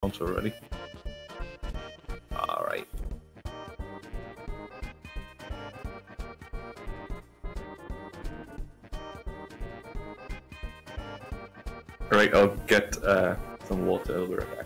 bunch already. Alright. Alright, I'll get some water over back.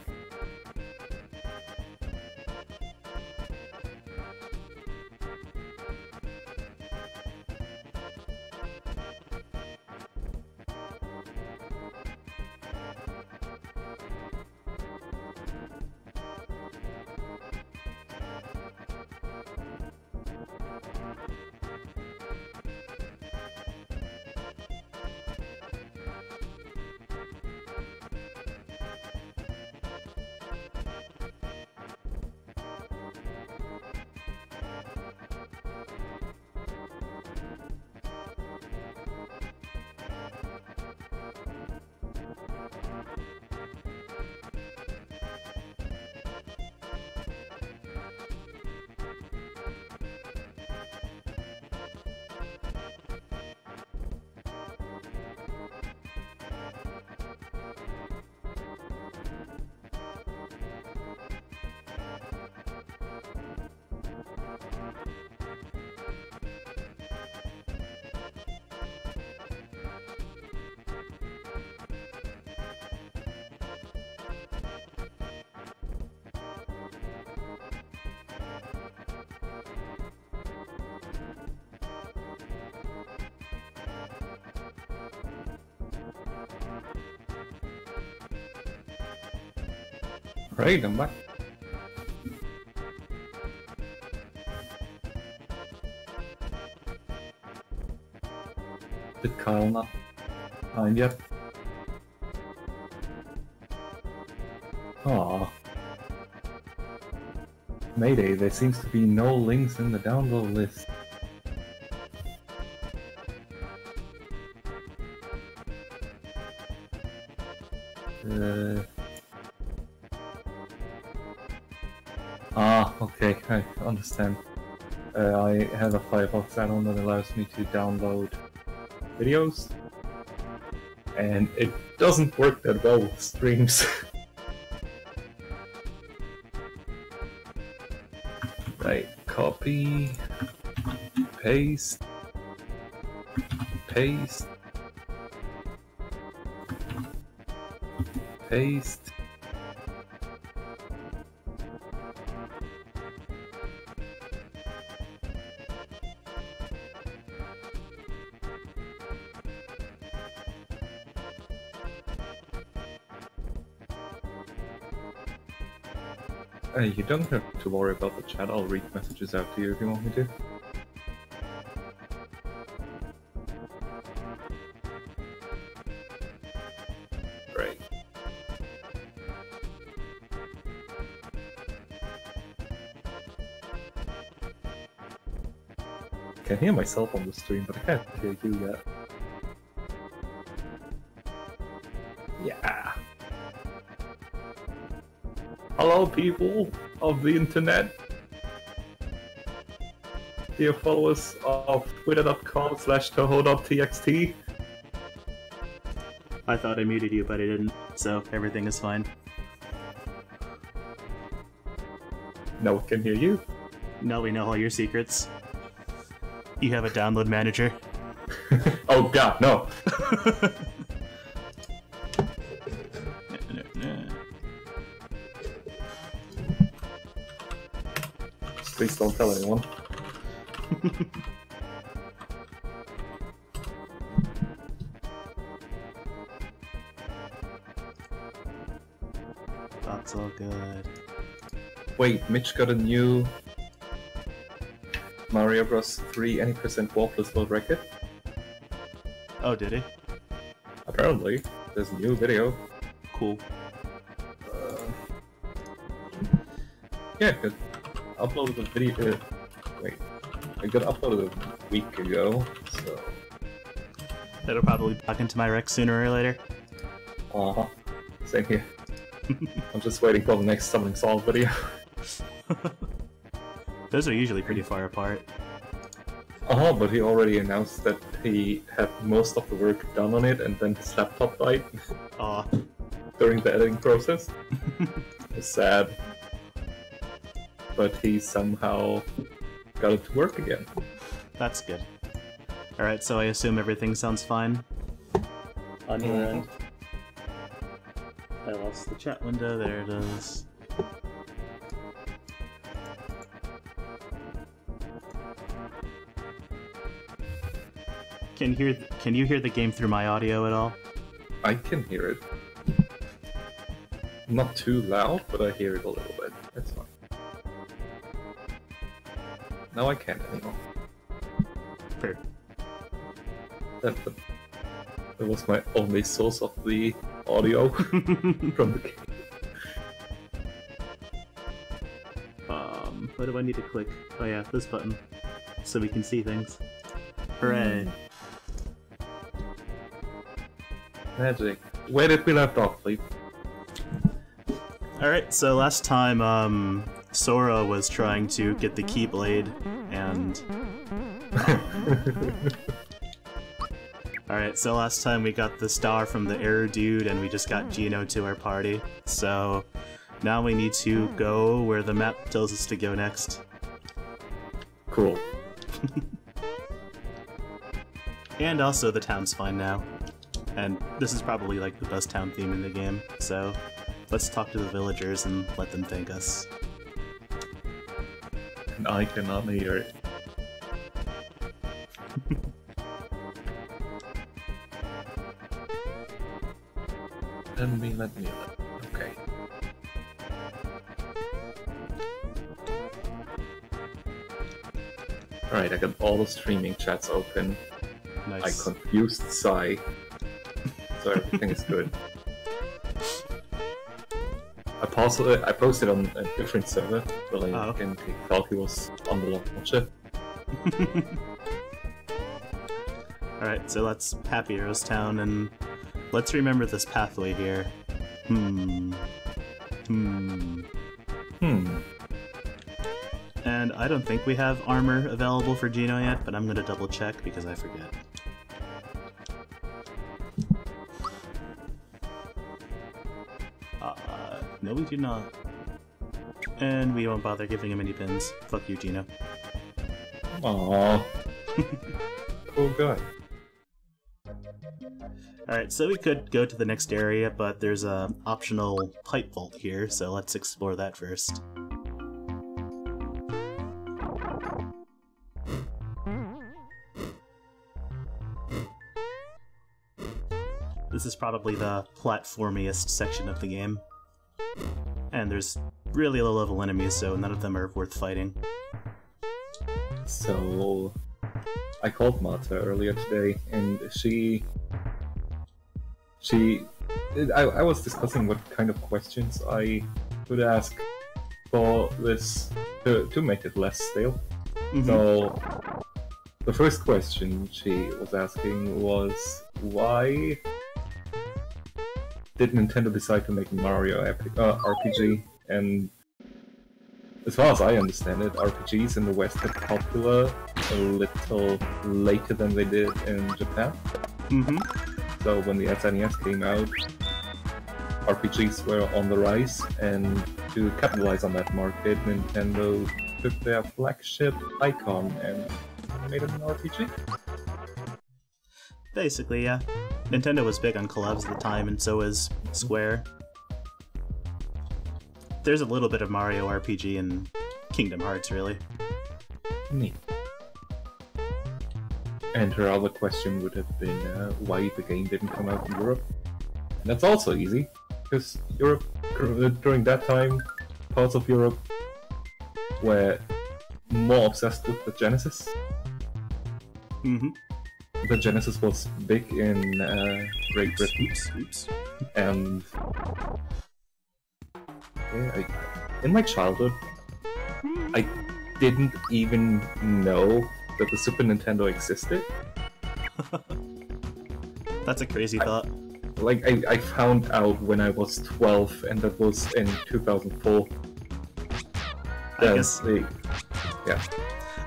Right, I'm back. Did Kyle not find yet? Aww. Mayday, there seems to be no links in the download list. Okay, I understand. I have a Firefox add-on that allows me to download videos, and it doesn't work that well with streams. Right, copy, paste, paste, paste. You don't have to worry about the chat, I'll read messages out to you if you want me to. Right. I can hear myself on the stream, but I can't hear you yet. Yeah. Hello people of the internet, dear followers of twitter.com/toho.txt. I thought I muted you, but I didn't, so everything is fine. No one can hear you. No, we know all your secrets. You have a download manager. Oh god, no! Please don't tell anyone. That's all good. Wait, Mitch got a new Mario Bros. 3 any percent warpless world record? Oh, did he? Apparently, there's a new video. Cool. Yeah, good. Uploaded a video. Wait, I got uploaded a week ago, so. That'll probably back into my rec sooner or later. Same here. I'm just waiting for the next Summoning Salt video. Those are usually pretty far apart. But he already announced that he had most of the work done on it, and then his laptop died during the editing process. was sad. But he somehow got it to work again. That's good. Alright, so I assume everything sounds fine on your end. I lost the chat window, there it is. Can you hear the game through my audio at all? I can hear it. Not too loud, but I hear it a little bit. That's fine. Now I can't anymore. Fair. That was my only source of the audio from the game. What do I need to click? Oh yeah, this button. So we can see things. Hooray. Magic. Where did we left off, please? Alright, so last time, Sora was trying to get the Keyblade, and... Alright, so last time we got the star from the Error Dude, and we just got Geno to our party. So, now we need to go where the map tells us to go next. Cool. And also, the town's fine now. And this is probably like the best town theme in the game, so let's talk to the villagers and let them thank us. And I cannot hear it. Let me. Okay. Alright, I got all the streaming chats open. Nice. I confused Sai. So everything is good. I posted on a different server, but he thought he was on the launcher. Alright, so let's Happy Heroes Town, and let's remember this pathway here. And I don't think we have armor available for Geno yet, but I'm gonna double check because I forget. No, we do not. And we won't bother giving him any pins. Fuck you, Geno. Aww. Cool guy. Alright, so we could go to the next area, but there's a optional pipe vault here, so let's explore that first. This is probably the platformiest section of the game. And there's really low-level enemies, so none of them are worth fighting. So, I called Mata earlier today, and I was discussing what kind of questions I could ask for this to make it less stale. So, the first question she was asking was, why did Nintendo decide to make a Mario RPG? And as far as I understand it, RPGs in the West got popular a little later than they did in Japan. So when the SNES came out, RPGs were on the rise, and to capitalize on that market, Nintendo took their flagship icon and made it an RPG. Basically, yeah. Nintendo was big on collabs at the time, and so was Square. There's a little bit of Mario RPG in Kingdom Hearts, really. Neat. And her other question would have been why the game didn't come out in Europe. And that's also easy, because Europe, during that time, parts of Europe were more obsessed with the Genesis. The Genesis was big in Great Britain. And yeah, in my childhood, I didn't even know that the Super Nintendo existed. That's a crazy thought. Like, I found out when I was 12, and that was in 2004.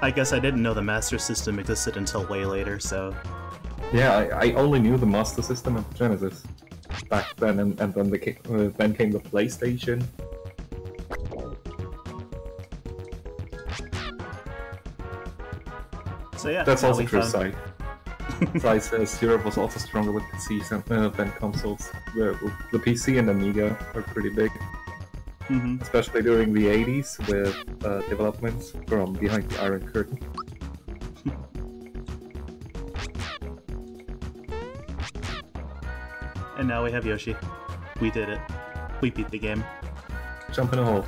I guess I didn't know the Master System existed until way later, so... Yeah, I only knew the Master System and Genesis back then, and then came the PlayStation, So yeah, That's now also we true, found- Sai. Sai says Europe was also stronger with PCs than consoles. The PC and Amiga are pretty big, especially during the 80s with developments from behind the Iron Curtain. And now we have Yoshi. We did it. We beat the game. Jump in a hole.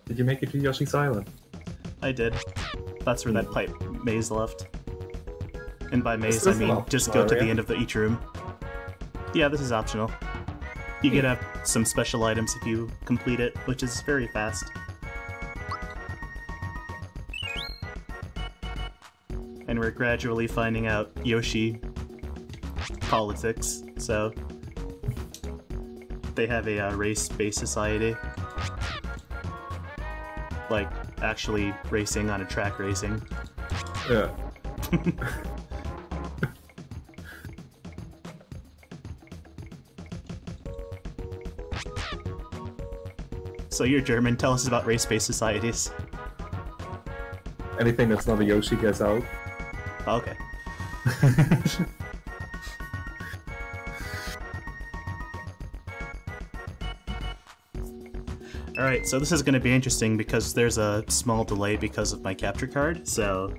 Did you make it to Yoshi's Island? I did. That's where that pipe maze left. And by maze, Is I this an mean just go to optional the area? end of each room. Yeah, this is optional. You get some special items if you complete it, which is very fast. And we're gradually finding out Yoshi politics, so they have a race-based society. Like, actually racing on a track racing. Yeah. So you're German, tell us about race-based societies. Anything that's not a Yoshi gets out. Okay. Alright, so this is going to be interesting because there's a small delay because of my capture card, so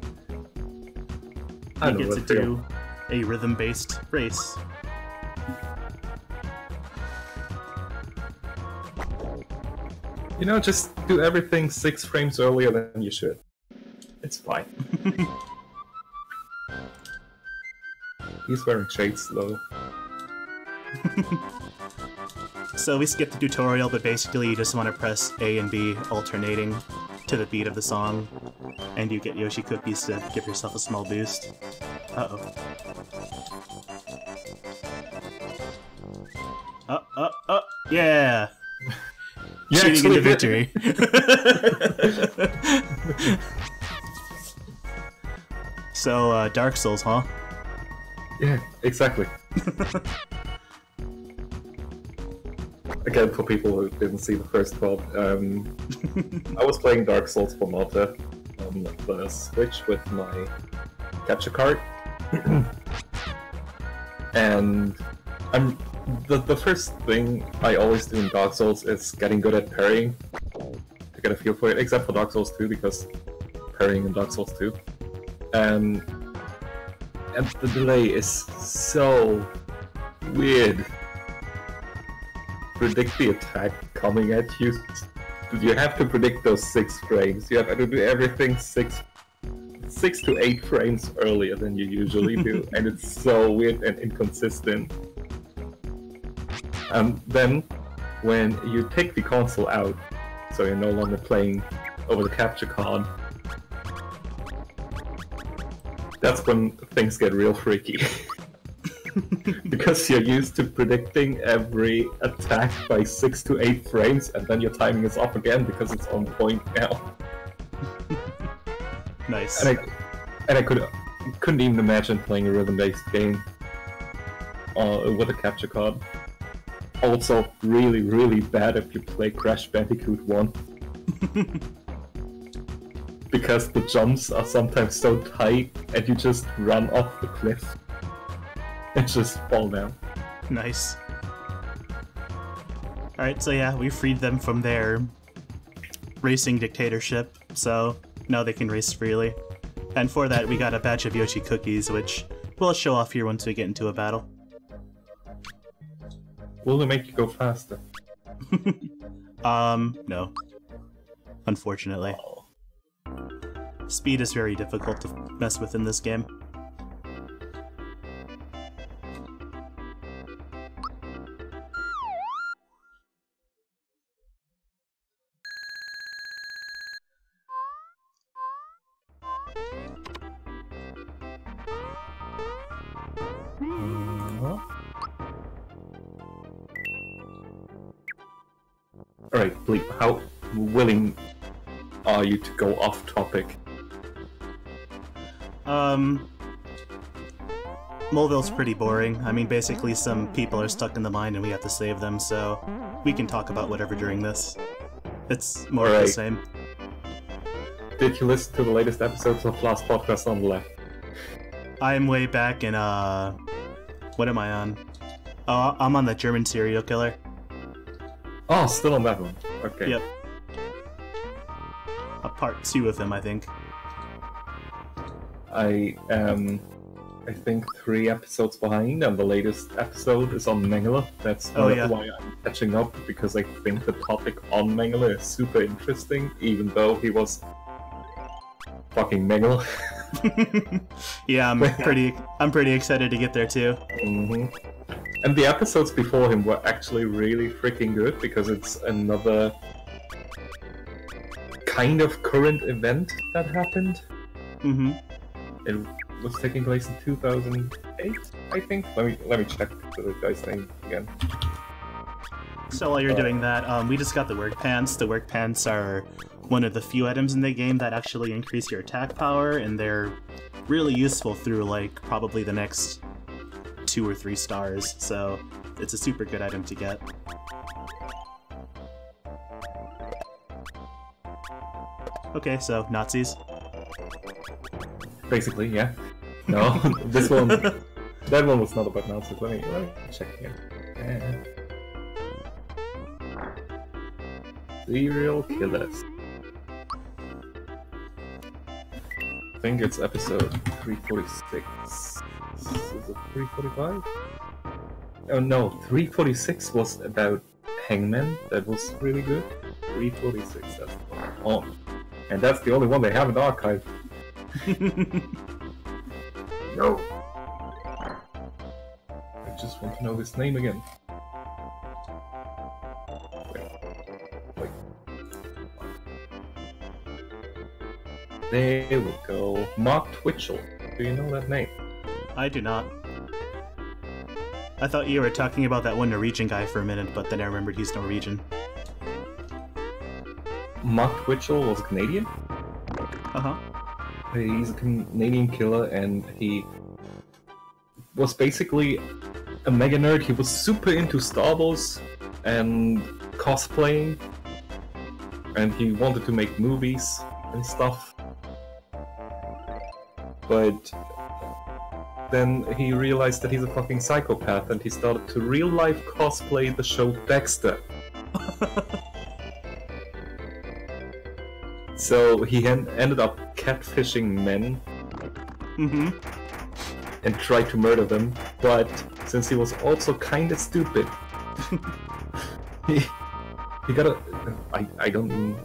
I we know get to what to do a rhythm-based race. You know, just do everything 6 frames earlier than you should. It's fine. He's wearing shades though. So we skipped the tutorial, but basically you just want to press A and B alternating to the beat of the song, and you get Yoshi cookies to give yourself a small boost. Uh-oh. Yeah! You Cheating into actually victory. So, Dark Souls, huh? Yeah, exactly. Again, for people who didn't see the first part, I was playing Dark Souls for Malta on the Switch with my capture card, and the first thing I always do in Dark Souls is getting good at parrying to get a feel for it, except for Dark Souls 2 because parrying in Dark Souls 2. And the delay is so weird. Predict the attack coming at you. You have to predict those 6 frames. You have to do everything 6 to 8 frames earlier than you usually do, and it's so weird and inconsistent. Then, when you take the console out, so you're no longer playing over the capture card, that's when things get real freaky. Because you're used to predicting every attack by 6 to 8 frames, and then your timing is off again because it's on point now. Nice. And I couldn't even imagine playing a rhythm-based game with a capture card. Also, really, really bad if you play Crash Bandicoot 1. Because the jumps are sometimes so tight, and you just run off the cliff. And just fall down. Nice. Alright, so yeah, we freed them from their racing dictatorship, so now they can race freely. And for that, we got a batch of Yoshi cookies, which we'll show off here once we get into a battle. Will it make you go faster? No. Unfortunately. Speed is very difficult to mess with in this game. Alright, Bleep, how willing are you to go off topic? Moleville's pretty boring. I mean, basically some people are stuck in the mine and we have to save them, so we can talk about whatever during this. It's more of the same. Did you listen to the latest episodes of Last Podcast on the Left? I'm way back in, what am I on? Oh, I'm on the German serial killer. Oh, still on that one. Okay. Yep. A part 2 of him, I think. I am, I think, 3 episodes behind, and the latest episode is on Mengele. That's why I'm catching up, because I think the topic on Mengele is super interesting, even though he was fucking Mengele. Yeah, I'm pretty excited to get there too. Mm-hmm. And the episodes before him were actually really freaking good, because it's another kind of current event that happened. Mm-hmm. It was taking place in 2008, I think. Let me check the guy's name again. So while you're doing that, we just got the work pants. The work pants are one of the few items in the game that actually increase your attack power, and they're really useful through like probably the next 2 or 3 stars. So it's a super good item to get. Okay, so Nazis. Basically, yeah. No, this one, that one was not about Nazis. Let me check again. Serial killers. I think it's episode 346. Is it 345? Oh no, 346 was about Hangman. That was really good. 346, that's the one. Oh, and that's the only one they have in the archive. No. I just want to know his name again. Wait. There we go. Mark Twitchell. Do you know that name? I do not. I thought you were talking about that one Norwegian guy for a minute, but then I remembered he's Norwegian. Mark Twitchell was Canadian? Uh-huh. He's a Canadian killer, and he was basically a mega nerd. He was super into Star Wars and cosplaying, and he wanted to make movies and stuff. But then he realized that he's a fucking psychopath, and he started to real-life cosplay the show Dexter. So he ended up catfishing men and tried to murder them, but since he was also kinda stupid, he got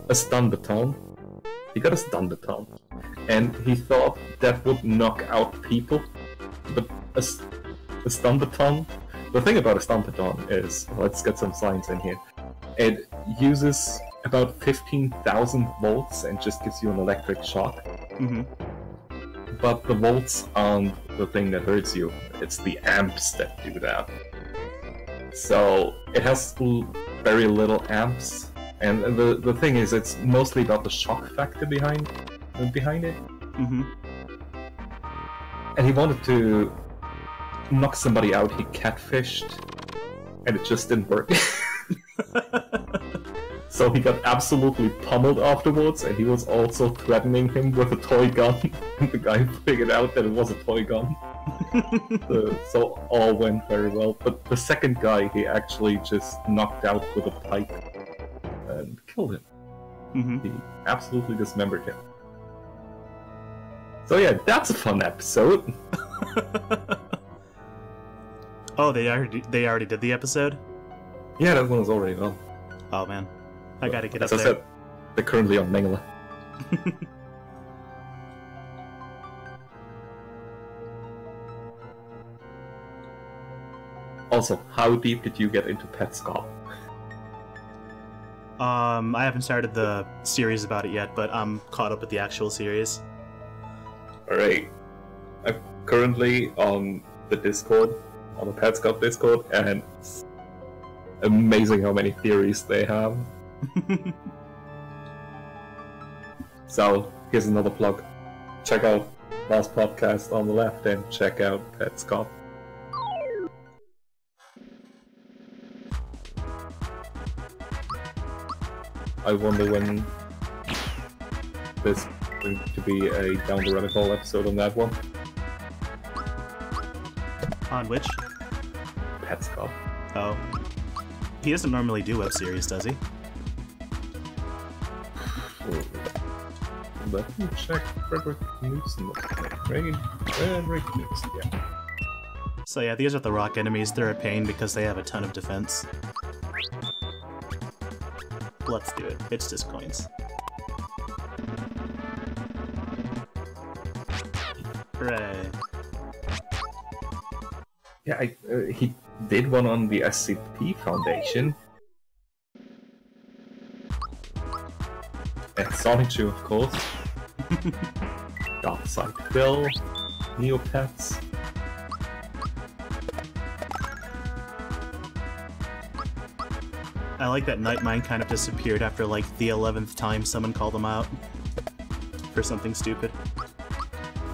a stun baton. He got a stun baton, and he thought that would knock out people. But a stun baton, the thing about a stun baton is, let's get some science in here, it uses about 15,000 volts and just gives you an electric shock. But the volts aren't the thing that hurts you, it's the amps that do that. So it has very little amps, and the thing is, it's mostly about the shock factor behind it. And he wanted to knock somebody out he catfished, and it just didn't work. So he got absolutely pummeled afterwards, and he was also threatening him with a toy gun, and the guy figured out that it was a toy gun. So all went very well. But the second guy, he actually just knocked out with a pipe and killed him. He absolutely dismembered him. So yeah, that's a fun episode. Oh, they already did the episode? Yeah, that one was already on. Oh man, I gotta get up there. As I said, they're currently on Mengele. Also, how deep did you get into Petscop? I haven't started the series about it yet, but I'm caught up with the actual series. Alright. I'm currently on the Discord, on the Petscop Discord, and it's amazing how many theories they have. So, here's another plug. Check out Last Podcast on the Left and check out Petscop. I wonder when there's going to be a Down the Rabbit Hole episode on that one. On which? Pet Scott. Oh. He doesn't normally do web series, does he? Let me check Frederick Knudsen. Frederick Knudsen, yeah. So yeah, these are the rock enemies. They're a pain because they have a ton of defense. Let's do it. It's just coins. Hooray. Yeah, he did one on the SCP Foundation. And Sonic 2, of course. Dark Side Bill, Neopets. I like that Nightmine kind of disappeared after like the 11th time someone called him out for something stupid.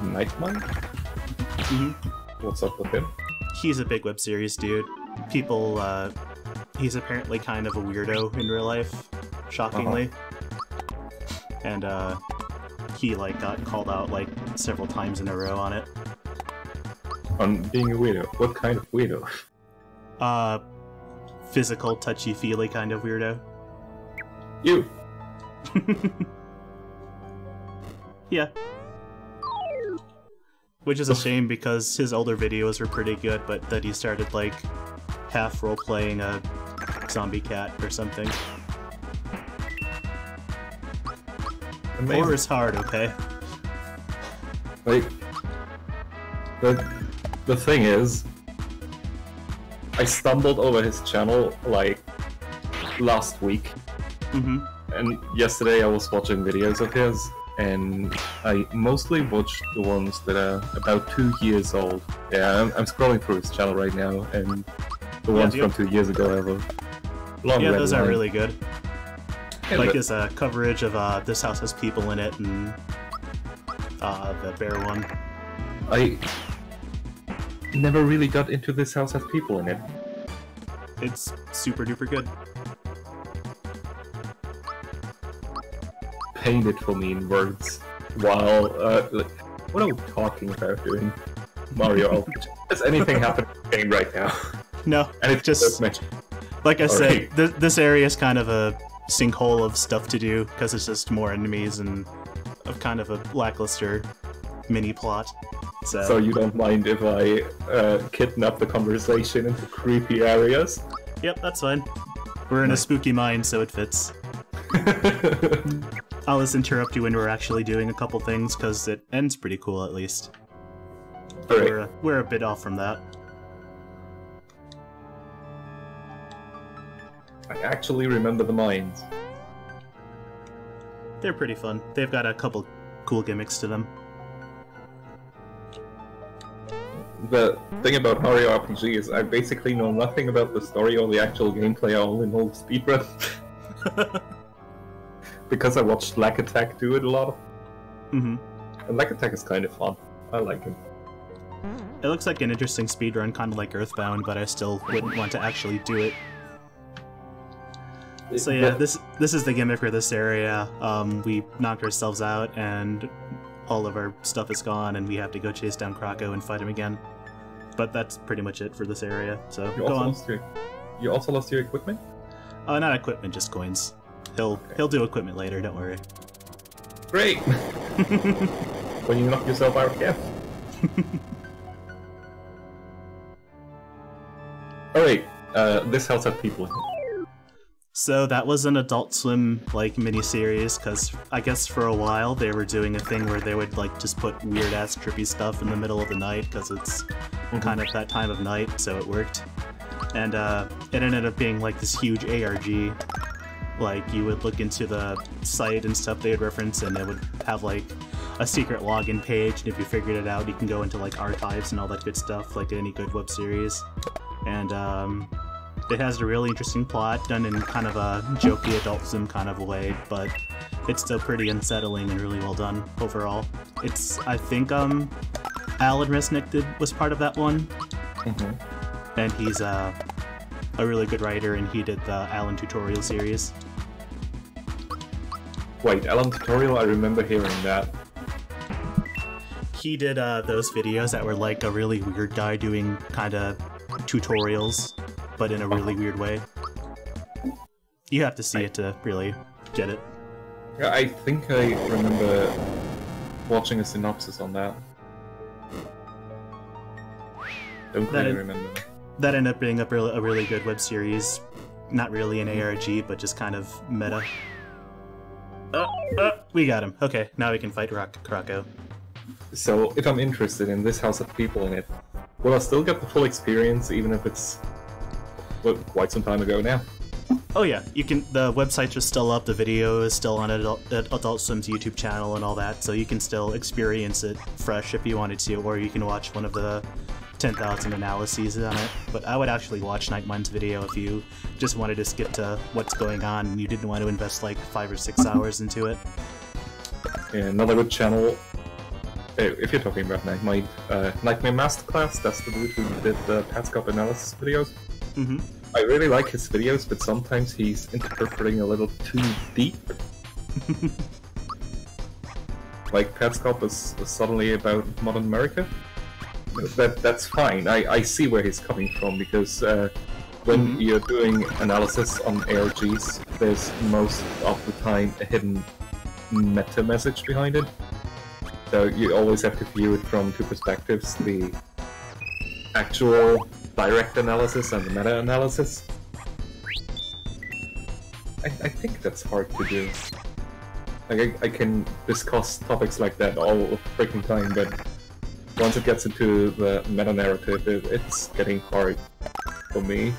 Nightmine? Mm-hmm. What's up with him? He's a big web series dude. People, he's apparently kind of a weirdo in real life, shockingly. And, he, like, got called out, like, several times in a row on it. On being a weirdo? What kind of weirdo? Physical, touchy-feely kind of weirdo. You! Yeah. Which is a shame because his older videos were pretty good, but then he started, like, half role-playing a zombie cat or something. Amazing. Horror's hard, okay? Like, the thing is, I stumbled over his channel, like, last week. Mm-hmm. And yesterday I was watching videos of his, and I mostly watched the ones that are about 2 years old. Yeah, I'm scrolling through his channel right now, and the ones from 2 years ago have a long red those are line. really good. Yeah, like but his coverage of This House Has People in It and the bear one. I never really got into This House Has People in It. It's super duper good. Paint it for me in words while like, what are we talking about doing Mario RPG? Does anything happen in the game right now? No, And it's just like I said, Alright. this area is kind of a sinkhole of stuff to do because it's just more enemies and of kind of a lackluster mini plot. So you don't mind if I kidnap the conversation into creepy areas? Yep, that's fine. We're in a spooky mind, so it fits. I'll just interrupt you when we're actually doing a couple things because it ends pretty cool at least. Alright. We're a bit off from that. I actually remember the mines. They're pretty fun. They've got a couple cool gimmicks to them. The thing about Mario RPG is I basically know nothing about the story or the actual gameplay. I only know speedrun. Because I watched Lack Attack do it a lot. Mm-hmm. And Lack Attack is kind of fun. I like him. It looks like an interesting speedrun, kind of like Earthbound, but I still wouldn't want to actually do it. So yeah, this is the gimmick for this area. We knocked ourselves out, and all of our stuff is gone, and we have to go chase down Krakow and fight him again. But that's pretty much it for this area, so go on. You also lost your equipment? Not equipment, just coins. He'll do equipment later, don't worry. Great! When you knock yourself out again. Alright, this house has people in it. So that was an Adult Swim like mini-series, because I guess for a while they were doing a thing where they would like just put weird-ass trippy stuff in the middle of the night, because it's kind of that time of night, so it worked. And it ended up being like this huge ARG. Like, you would look into the site and stuff they would reference, and it would have like a secret login page, and if you figured it out, you can go into like archives and all that good stuff, like any good web series. And it has a really interesting plot, done in kind of a jokey Adult Swim kind of a way, but it's still pretty unsettling and really well done overall. It's, I think, Alan Resnick was part of that one, and he's a really good writer, and he did the Alan tutorial series. Wait, Alan Tutorial, I remember hearing that. He did those videos that were like a really weird guy doing kind of tutorials, but in a really weird way. You have to see it to really get it. Yeah, I think I remember watching a synopsis on that. Don't really remember. That ended up being a really good web series. Not really an ARG, but just kind of meta. We got him. Okay, now we can fight Krako. So, if I'm interested in this house of people in it, will I still get the full experience, even if it's quite some time ago now? Oh yeah, you can. The websites are still up. The video is still on Adult Swim's YouTube channel and all that, so you can still experience it fresh if you wanted to, or you can watch one of the 10,000 analyses on it. But I would actually watch Nightmine's video if you just wanted to skip to what's going on and you didn't want to invest like 5 or 6 hours into it. Yeah, another good channel. If you're talking about Nightmare Masterclass, that's the dude who did the Patscop analysis videos. Mm-hmm. I really like his videos, but sometimes he's interpreting a little too deep. Like Patscop is suddenly about modern America. That's fine. I see where he's coming from, because when you're doing analysis on ARGs, there's most of the time a hidden meta message behind it. So you always have to view it from two perspectives, the actual direct analysis and the meta-analysis. I think that's hard to do. Like, I can discuss topics like that all the freaking time, but once it gets into the meta-narrative, it's getting hard for me.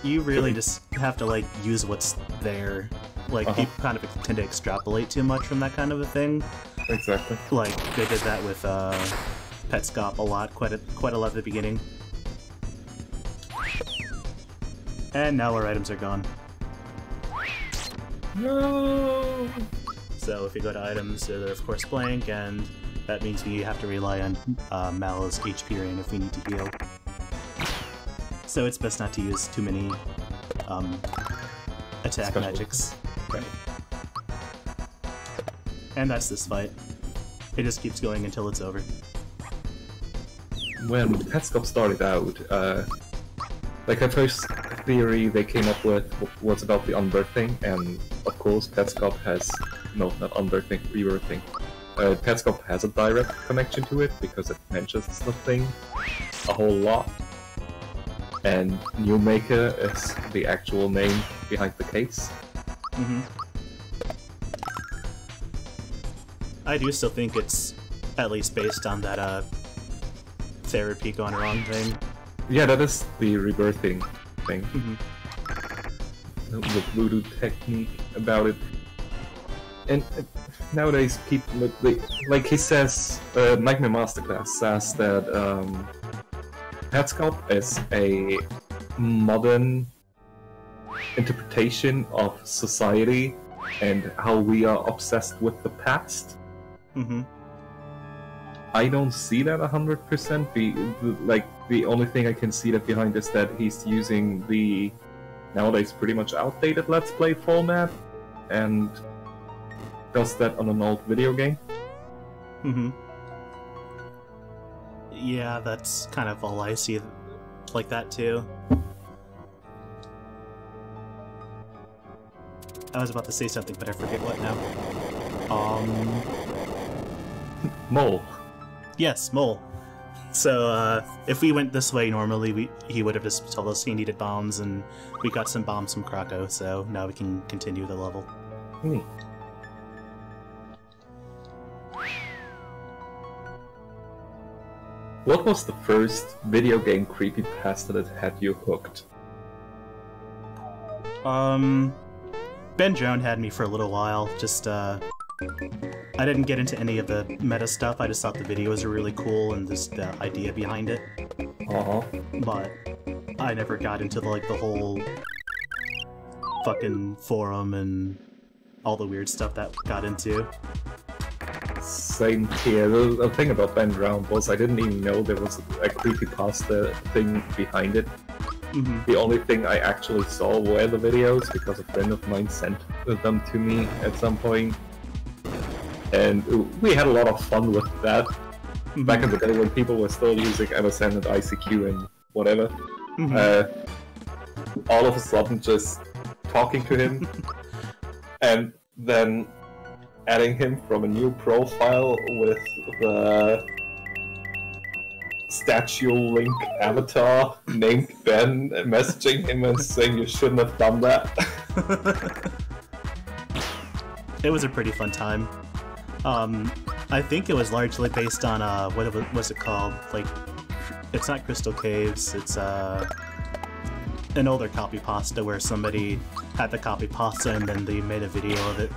You really just have to, like, use what's there. Like, people kind of tend to extrapolate too much from that kind of a thing. Exactly. Like, they did that with, Petscop a lot, quite a lot at the beginning. And now our items are gone. No! So if we go to items, they're of course blank, and that means we have to rely on Mal's HP rain if we need to heal. So it's best not to use too many attack magics. Right. And that's this fight. It just keeps going until it's over. When Petscop started out, like the first theory they came up with was about the unbirthing, and of course Petscop has, no, not unbirthing, rebirthing. Petscop has a direct connection to it because it mentions the thing a whole lot. And Newmaker is the actual name behind the case. Mm-hmm. I do still think it's at least based on that therapy gone wrong thing. Yeah, that is the rebirthing thing. Mm-hmm. The voodoo technique about it. And nowadays, people, like he says, Nightmare Masterclass says that Petscop is a modern interpretation of society and how we are obsessed with the past. Mm-hmm. I don't see that 100%. The only thing I can see that behind is that he's using the nowadays pretty much outdated Let's Play format and does that on an old video game. Mm-hmm. Yeah, that's kind of all I see like that too. I was about to say something, but I forget what now. Mole. Yes, Mole. So, if we went this way normally, he would have just told us he needed bombs, and we got some bombs from Krako, so now we can continue the level. What was the first video game creepypasta that had you hooked? Ben Jones had me for a little while, just, I didn't get into any of the meta stuff, I just thought the videos were really cool and just the idea behind it. But I never got into, like, the whole fucking forum and all the weird stuff that got into. Same here. The thing about Ben Drown was I didn't even know there was a creepypasta thing behind it. The only thing I actually saw were the videos because a friend of mine sent them to me at some point. And we had a lot of fun with that. Back in the day when people were still using MSN and ICQ and whatever. All of a sudden just talking to him and then adding him from a new profile with the statue link avatar named Ben, messaging him and saying you shouldn't have done that. It was a pretty fun time. I think it was largely based on what was it called? Like, it's not Crystal Caves. It's an older copy pasta where somebody had the copy pasta and then they made a video of it.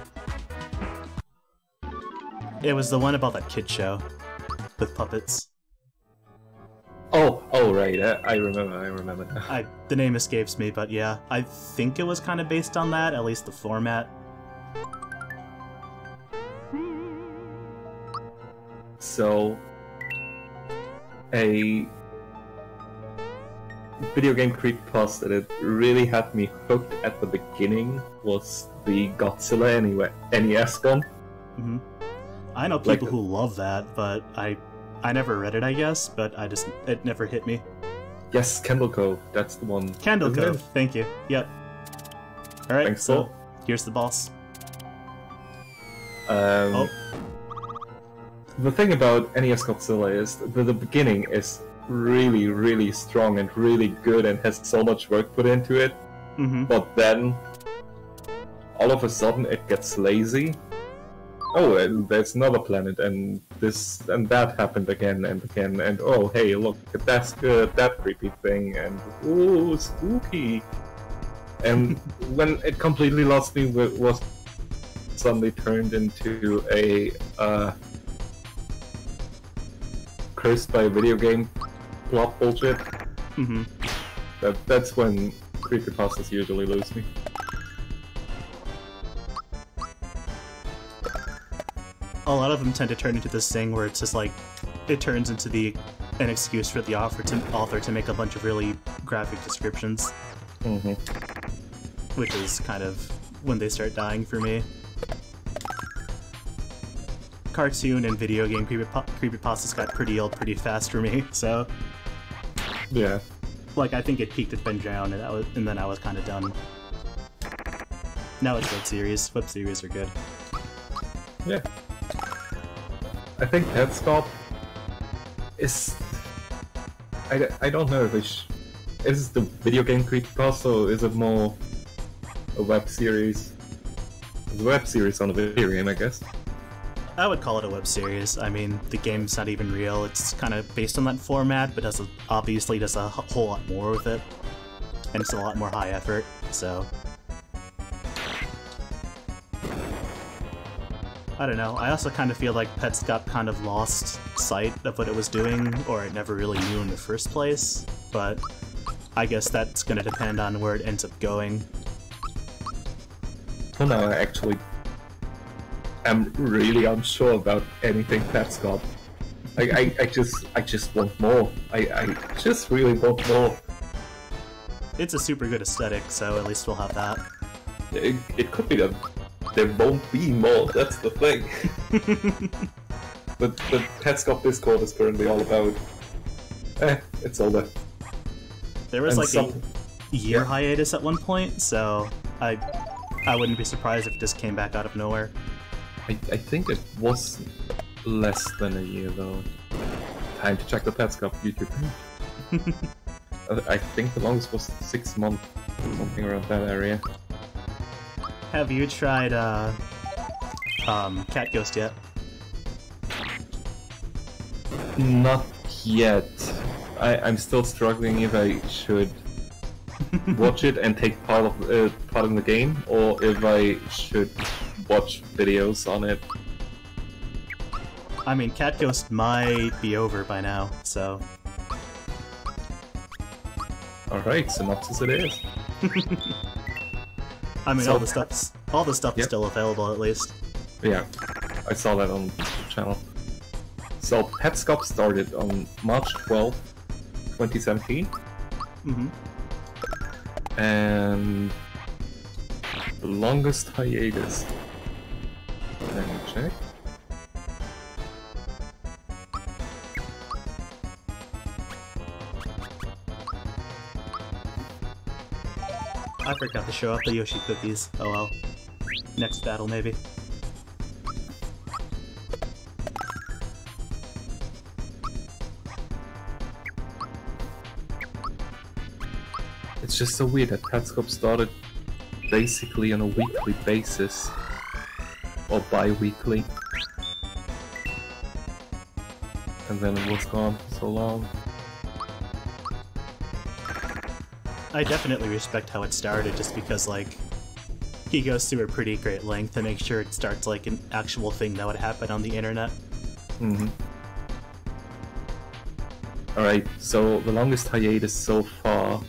It was the one about that kid show with puppets. Oh, right. I remember now. The name escapes me, but yeah, I think it was kind of based on that, at least the format. So, a video game creepypasta that really had me hooked at the beginning was the Godzilla NES one. I know people who love that, but I never read it, I guess, but it never hit me. Yes, Candle Cove, that's the one. Candle Cove, thank you. Yep. Alright, Thanks, so here's the boss. The thing about NES Godzilla is that the beginning is really, really strong and really good and has so much work put into it. But then, all of a sudden, it gets lazy. Oh, and there's another planet, and this and that happened again and again, and oh, hey, look, that's good, that creepy thing, and ooh, spooky. And when it completely lost me, was suddenly turned into a cursed by a video game plot bullshit. That's when creepypastas usually lose me. A lot of them tend to turn into this thing where it's just like, it turns into an excuse for the author to make a bunch of really graphic descriptions. Which is kind of when they start dying for me. Cartoon and video game creepypastas got pretty old pretty fast for me, so... Yeah. Like, I think it peaked at Ben Drown, and then I was kind of done. Now it's web series. Web series are good. Yeah. I think Petscop is... I don't know if is the video game creepypasta or is it more a web series? It's a web series on a video game, I guess. I would call it a web series. I mean, the game's not even real. It's kind of based on that format, but obviously does a whole lot more with it. And it's a lot more high effort, so... I don't know, I also kind of feel like Petscop kind of lost sight of what it was doing, or it never really knew in the first place, but I guess that's gonna depend on where it ends up going. Well, no, I actually am really unsure about anything Petscop. I just want more. I just really want more. It's a super good aesthetic, so at least we'll have that. It could be that there won't be more, that's the thing. But the Petscop Discord is currently all about... it's all there. There was like a year hiatus at one point, so I wouldn't be surprised if it just came back out of nowhere. I think it was less than a year though. Time to check the Petscop YouTube page. I think the longest was 6 months, something around that area. Have you tried Cat Ghost yet? Not yet. I'm still struggling if I should watch it and take part in the game, or if I should watch videos on it. I mean, Cat Ghost might be over by now, so... Alright, synopsis it is. I mean, all the stuff is still available, at least. Yeah, I saw that on the channel. So, Petscop started on March 12th, 2017. And the longest hiatus. Let me check. I forgot to show off the Yoshi cookies. Oh well. Next battle, maybe. It's just so weird that Petscop started basically on a weekly basis. Or bi-weekly. And then it was gone for so long. I definitely respect how it started, just because, like, he goes through a pretty great length to make sure it starts like an actual thing that would happen on the internet. Mm-hmm. Alright, so the longest hiatus so far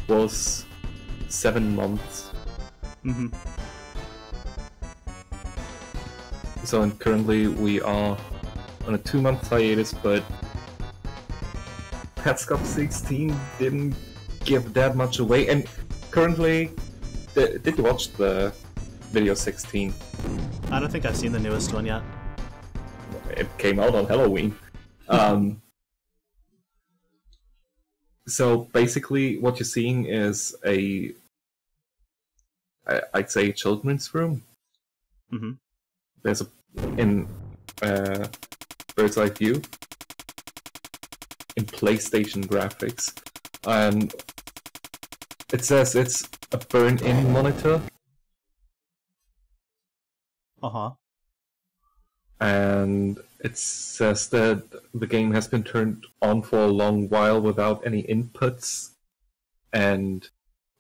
was 7 months. Mm-hmm. So and currently we are on a 2-month hiatus, but Petscop 16 didn't give that much away, and currently, did you watch the video 16? I don't think I've seen the newest one yet. It came out on Halloween. So basically what you're seeing is I'd say a children's room. Mm-hmm. There's in bird's eye view, in PlayStation graphics, and it says it's a burn-in monitor. Uh-huh. And it says that the game has been turned on for a long while without any inputs, and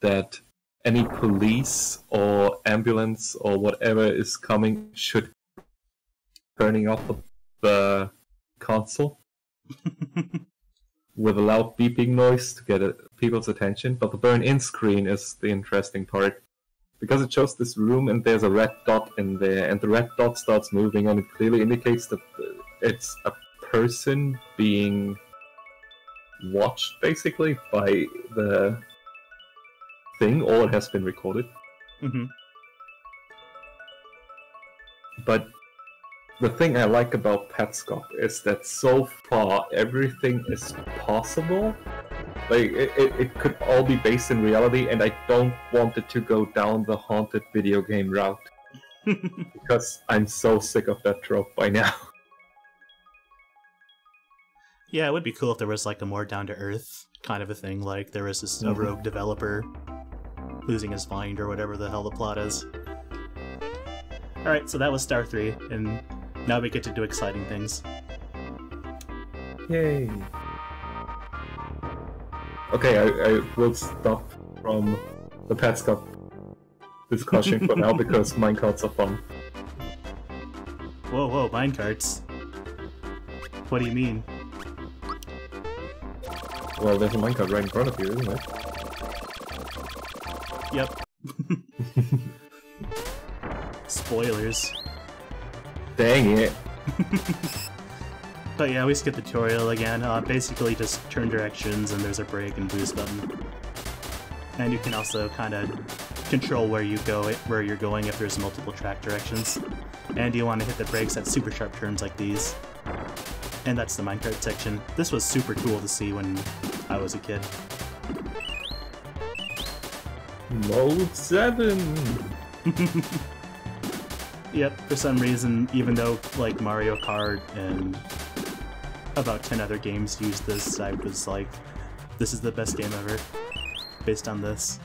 that any police or ambulance or whatever is coming should turning off the console with a loud beeping noise to get people's attention. But the burn-in screen is the interesting part, because it shows this room and there's a red dot in there, and the red dot starts moving, and it clearly indicates that it's a person being watched, basically, by the thing, or it has been recorded. Mm-hmm. But the thing I like about Petscop is that so far everything is possible. Like, it could all be based in reality, and I don't want it to go down the haunted video game route. Because I'm so sick of that trope by now. Yeah, it would be cool if there was like a more down-to-earth kind of a thing, like there was this rogue developer losing his mind or whatever the hell the plot is. Alright, so that was Star 3, and now we get to do exciting things. Yay! Okay, I will stop from the Petscop discussion for now, because minecarts are fun. Whoa, whoa, minecarts. What do you mean? Well, there's a minecart right in front of you, isn't it? Yep. Spoilers. Dang it! But yeah, we skipped the tutorial again. Basically just turn directions and there's a brake and boost button. And you can also kind of control where you're going if there's multiple track directions. And you want to hit the brakes at super sharp turns like these. And that's the minecart section. This was super cool to see when I was a kid. Mode 7! Yep, for some reason, even though like Mario Kart and about 10 other games used this, I was like, this is the best game ever, based on this.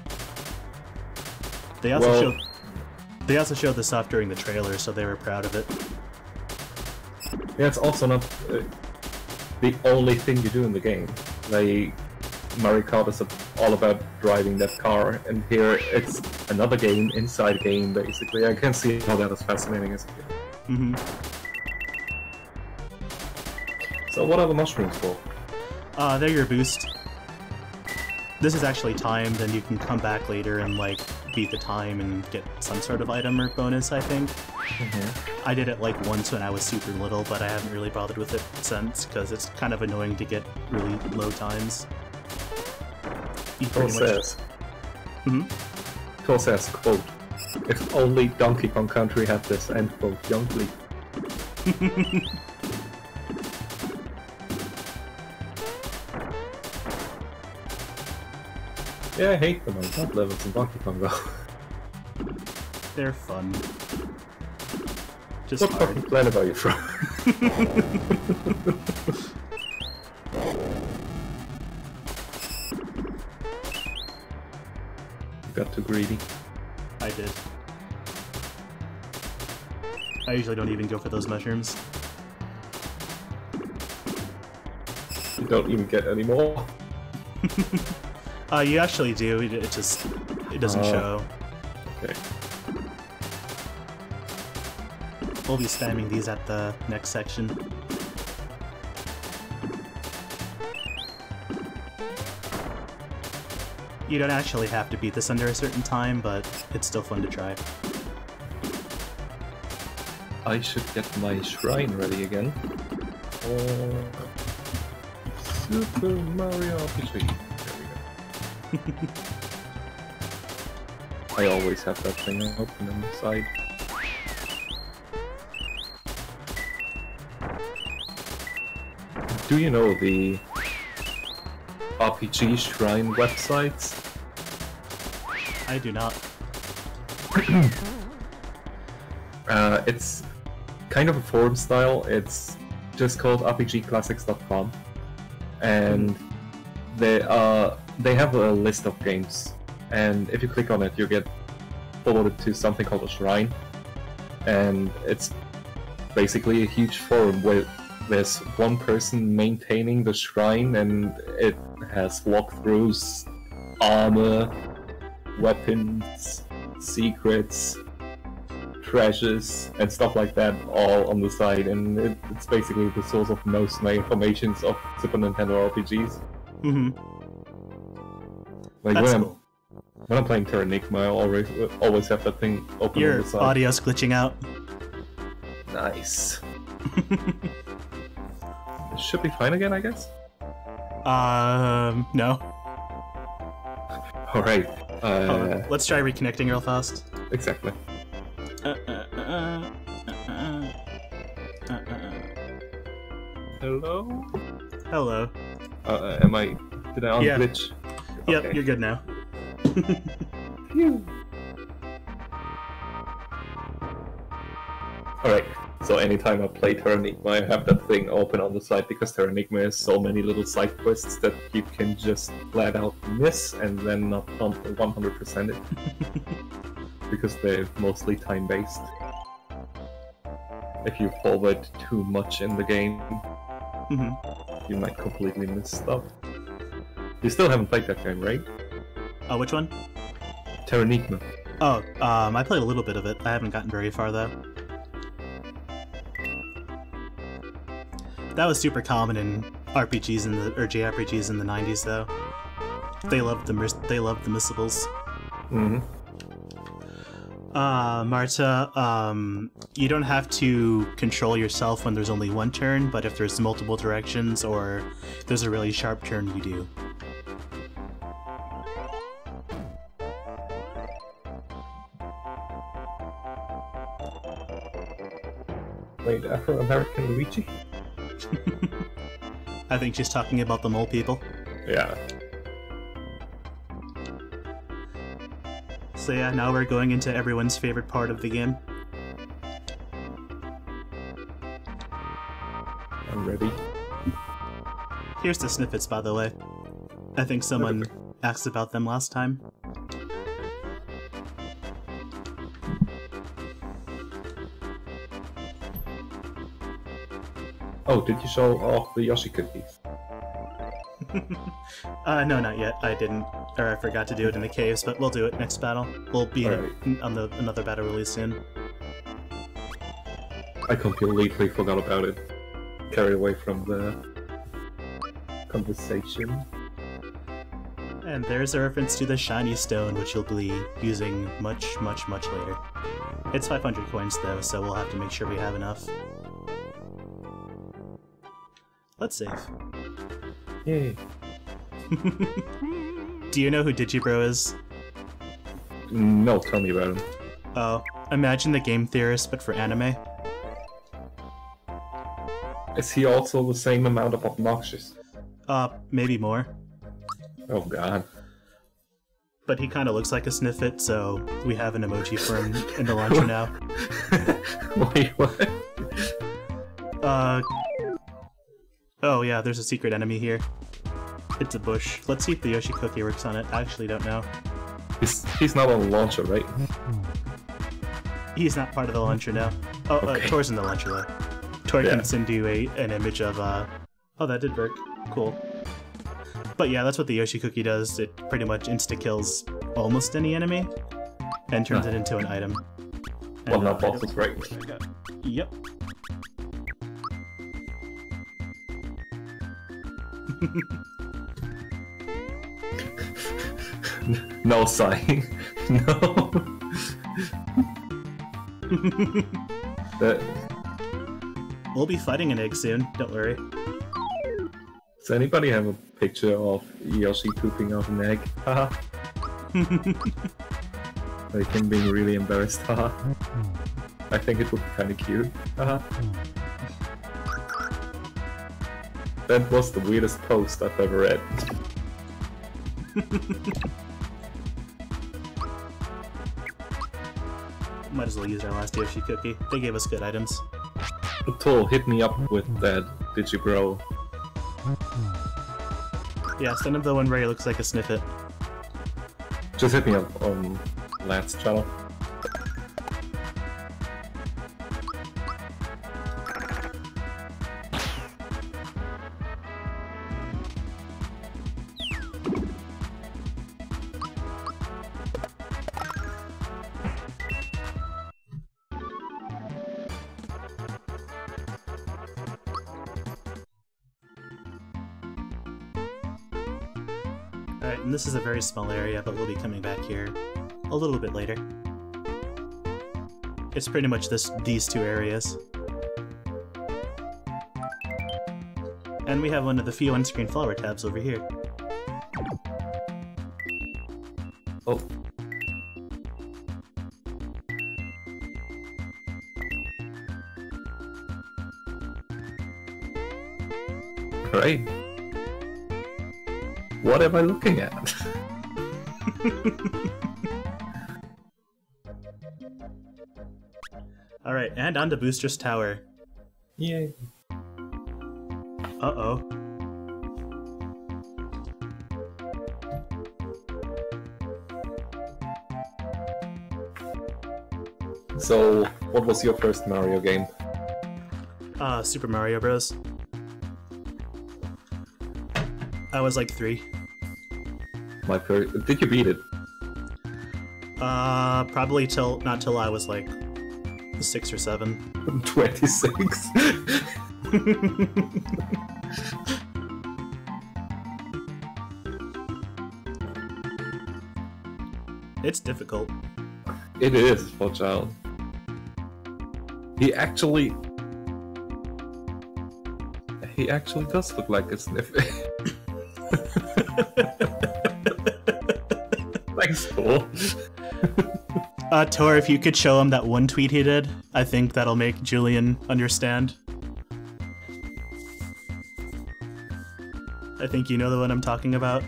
They also showed this off during the trailer, so they were proud of it. Yeah, it's also not the only thing you do in the game. Like, Mario Kart is all about driving that car, and here it's another game inside a game, basically. I can see how that is fascinating as a kid. Mm-hmm. So what are the mushrooms for? They're your boost. This is actually timed, and you can come back later and like beat the time and get some sort of item or bonus, I think. Mm-hmm. I did it like once when I was super little, but I haven't really bothered with it since, because it's kind of annoying to get really low times. Mm-hmm. It also says, quote, "If only Donkey Kong Country had this," end quote, young bleep. Yeah, I hate them. I love levels in Donkey Kong though. They're fun. Just What hard. fucking planet are you from? You got too greedy. I did. I usually don't even go for those mushrooms. You don't even get any more. You actually do. It doesn't show. Okay. We'll be spamming these at the next section. You don't actually have to beat this under a certain time, but it's still fun to try. I should get my shrine ready again. Super Mario RPG. There we go. I always have that thing open on the side. Do you know the RPG shrine websites? I do not. It's kind of a forum style. It's just called rpgclassics.com, and they have a list of games. And if you click on it, you get forwarded to something called a shrine, and it's basically a huge forum where there's one person maintaining the shrine, and it has walkthroughs, armor, weapons, secrets, treasures, and stuff like that all on the side, and it's basically the source of most of my informations of Super Nintendo RPGs. Mm-hmm. Like That's cool. when I'm playing Terranigma, I always have that thing open Your on the side. audio's glitching out. Nice. It should be fine again, I guess? No. Alright. Let's try reconnecting real fast. Exactly. Hello? Hello. Did I Yeah. unglitch? Yep, Okay. you're good now. Phew. Alright, so anytime I play Terranigma, I have that thing open on the side because Terranigma has so many little side quests that you can just flat out miss and then not 100% it. Because they're mostly time-based. If you forward too much in the game, you might completely miss stuff. You still haven't played that game, right? Oh, which one? Terranigma. Oh, I played a little bit of it. I haven't gotten very far though. That was super common in RPGs or JRPGs in the 90s though. They loved the missables. Mm-hmm. Marta, you don't have to control yourself when there's only one turn, but if there's multiple directions or there's a really sharp turn, you do. Wait, Afro-American Luigi? I think she's talking about the mole people. Yeah. So yeah, now we're going into everyone's favorite part of the game. I'm ready. Here's the snippets, by the way. I think someone asked about them last time. Oh, did you show off the Yoshi cookies? No, not yet. I didn't, or I forgot to do it in the caves, but we'll do it next battle. We'll be on another battle release soon. I completely forgot about it. Carried away from the conversation. And there's a reference to the shiny stone, which you'll be using much, much, much later. It's 500 coins though, so we'll have to make sure we have enough. Let's save. Yay. Do you know who Digibro is? No, tell me about him. Oh, imagine the Game Theorist, but for anime. Is he also the same amount of obnoxious? Maybe more. Oh god. But he kind of looks like a Sniffit, so we have an emoji for him in the launcher now. Wait, what? Oh yeah, there's a secret enemy here. It's a bush. Let's see if the Yoshi Cookie works on it. I actually don't know. He's not on the launcher, right? He's not part of the launcher now. Oh, Okay. Tor's in the launcher though. Tor can send you an image of, Oh, that did work. Cool. But yeah, that's what the Yoshi Cookie does. It pretty much insta-kills almost any enemy and turns it into an item. Well, And, not bosses, right? Yep. No sighing. No. We'll be fighting an egg soon, don't worry. Does anybody have a picture of Yoshi pooping out an egg? Haha. Like him being really embarrassed. Haha. I think it would be kinda cute. Haha. That was the weirdest post I've ever read. Might as well use our last Yoshi Cookie. They gave us good items. Toll, hit me up with that Did You Grow? Yeah, send him the one where he looks like a Sniffit. Just hit me up on Lad's channel. Alright, and this is a very small area, but we'll be coming back here a little bit later. It's pretty much these two areas. And we have one of the few on-screen flower tabs over here. Oh. Right. What am I looking at? Alright, and on to Booster's Tower. Yay. Uh-oh. So, what was your first Mario game? Super Mario Bros. I was like 3. My first. Did you beat it? Probably not till I was like 6 or 7. 26. It's difficult. It is for a child. He actually does look like a sniff. Thanks, Paul. Tor, if you could show him that one tweet he did, I think that'll make Julian understand. I think you know the one I'm talking about.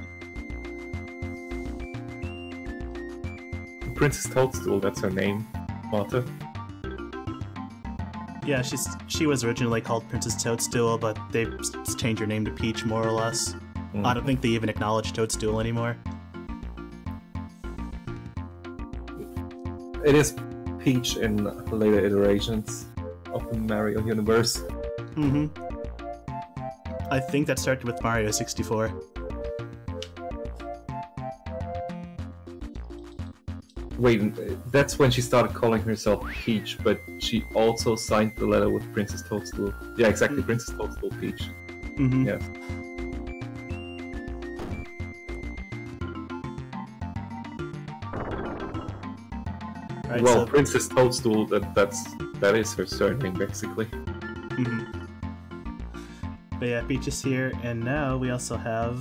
Princess Toadstool, that's her name, Martha. Yeah, she was originally called Princess Toadstool, but they changed her name to Peach, more or less. I don't think they even acknowledge Toadstool anymore. It is Peach in later iterations of the Mario universe. Mm-hmm. I think that started with Mario 64. Wait, that's when she started calling herself Peach, but she also signed the letter with Princess Toadstool. Yeah, exactly, Princess Toadstool Peach. Mm-hmm. Yeah. Right, well, so... Princess Toadstool, that is her surname, basically. Mm-hmm. But yeah, Peach is here, and now we also have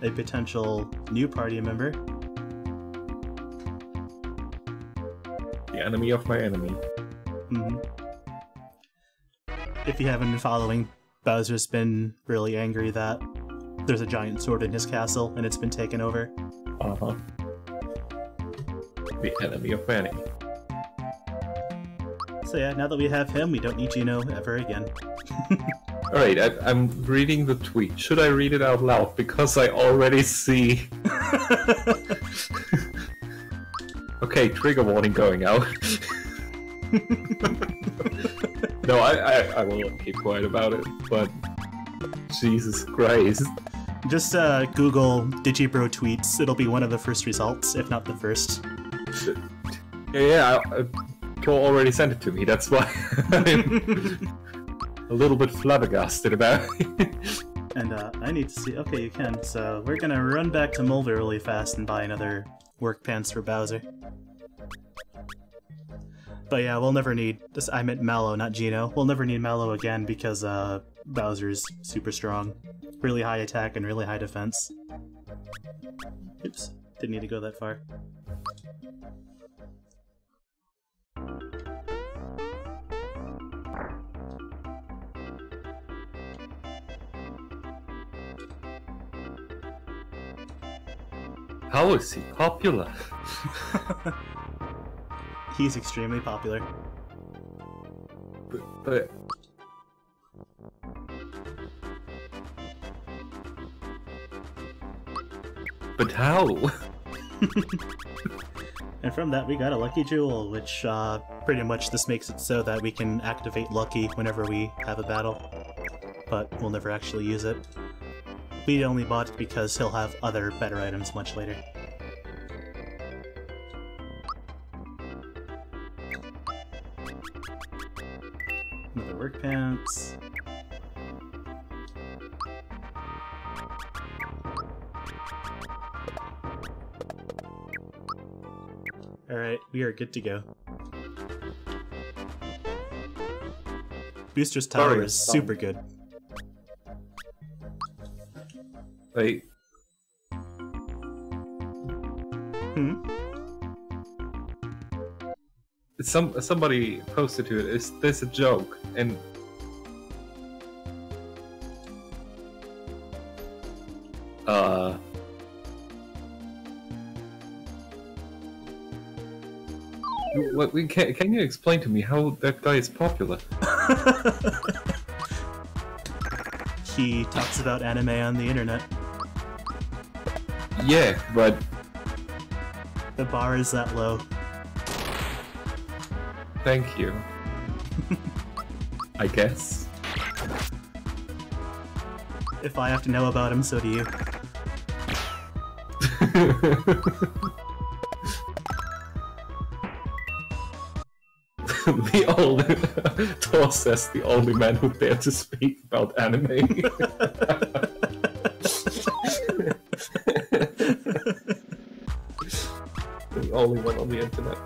a potential new party member. The enemy of my enemy. Mm-hmm. If you haven't been following, Bowser's been really angry that there's a giant sword in his castle and it's been taken over. Uh-huh. The enemy of my enemy. So yeah, now that we have him, we don't need Gino ever again. Alright, I'm reading the tweet. Should I read it out loud? Because I already see... Okay, trigger warning going out. No, I will keep quiet about it, but... Jesus Christ. Just Google Digibro tweets. It'll be one of the first results, if not the first. Yeah, Cole already sent it to me, that's why I'm a little bit flabbergasted about it. And I need to see... Okay, you can. So we're gonna run back to Mulder really fast and buy another work pants for Bowser. But yeah, we'll never need... I meant Mallow, not Gino. We'll never need Mallow again because Bowser's super strong. Really high attack and really high defense. Oops, didn't need to go that far. How is he popular? He's extremely popular. But how? And from that we got a Lucky Jewel, which pretty much this makes it so that we can activate Lucky whenever we have a battle. But we'll never actually use it. We only bought it because he'll have other better items much later. Another work pants. Alright, we are good to go. Booster's Tower is super good. Wait. Somebody posted to it, is this a joke? And... Can you explain to me how that guy is popular? He talks about anime on the internet. Yeah, but... The bar is that low. Thank you. I guess. If I have to know about him, so do you. The only... Thor says the only man who dared to speak about anime. The only one on the internet.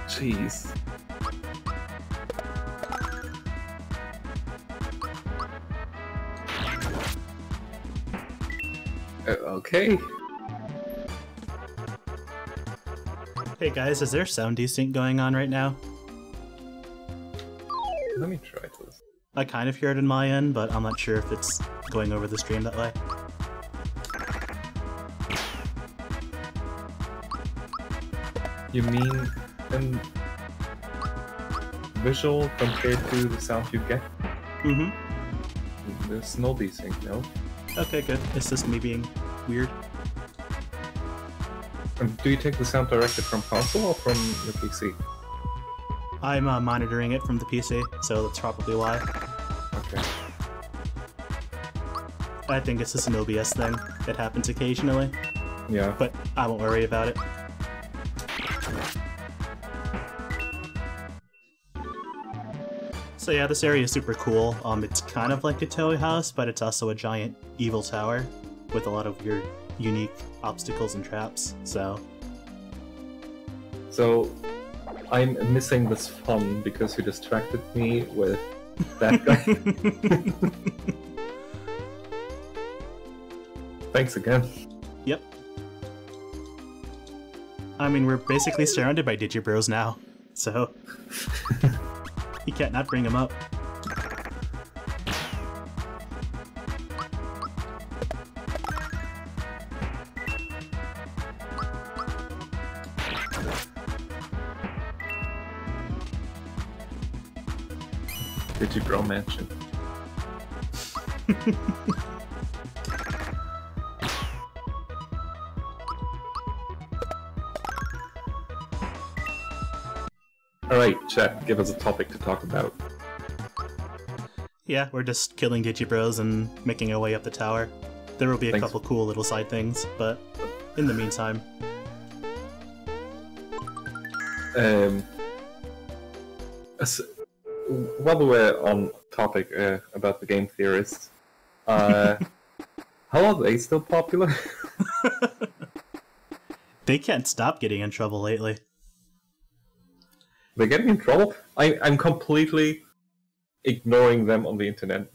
Jeez. Okay. Hey guys, is there sound desync going on right now? Let me try this. I kind of hear it in my end, but I'm not sure if it's going over the stream that way. You mean in visual compared to the sound you get? Mm-hmm. There's no desync, no? Okay, good. It's just me being weird. Do you take the sound directly from console or from the PC? I'm monitoring it from the PC, so that's probably why. Okay. I think it's just an OBS thing. It happens occasionally. Yeah. But I won't worry about it. So yeah, this area is super cool. It's kind of like a toy house, but it's also a giant evil tower with a lot of weird, unique obstacles and traps, so... So, I'm missing this fun because you distracted me with that guy. Thanks again. Yep. I mean, we're basically surrounded by Digibros now, so you can't not bring them up. Digibro Mansion. Alright, chat, give us a topic to talk about. Yeah, we're just killing Digibros and making our way up the tower. There will be a couple cool little side things, but in the meantime... While we're on topic about the game theorists, how are they still popular? They can't stop getting in trouble lately. They're getting in trouble? I'm completely ignoring them on the internet.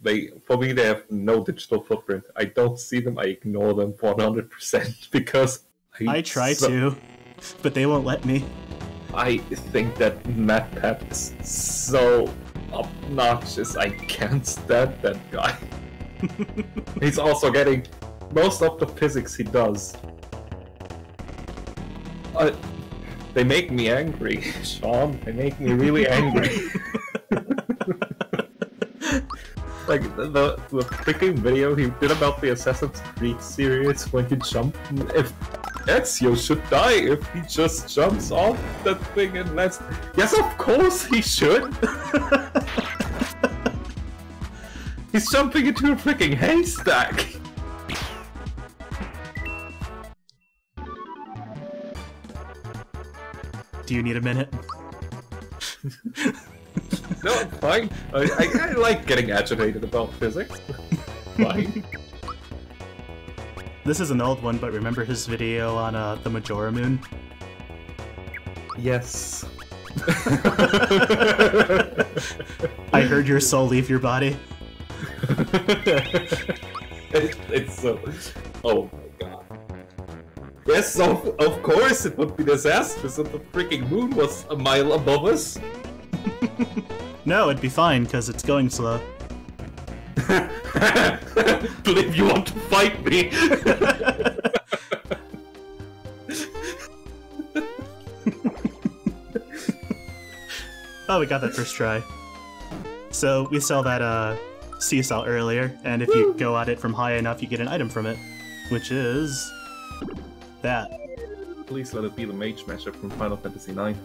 For me, they have no digital footprint. I don't see them, I ignore them 100% because... I try to, but they won't let me. I think that MatPat is so obnoxious. I can't stand that guy. He's also getting most of the physics he does. They make me angry, Sean. They make me really angry. Like the freaking video he did about the Assassin's Creed series when you jump. If Ezio should die if he just jumps off that thing and lands. Yes, of course he should. He's jumping into a freaking haystack. Do you need a minute? No, I'm fine. I like getting agitated about physics. Fine. This is an old one, but remember his video on the Majora Moon? Yes. I heard your soul leave your body. It's so... Oh my god. Yes, of course it would be disastrous if the freaking moon was a mile above us. No, it'd be fine, because it's going slow. Believe you want to fight me? Oh, we got that first try. So, we saw that seesaw earlier, and if you go at it from high enough, you get an item from it. Which is... that. Please let it be the mage masher from Final Fantasy IX.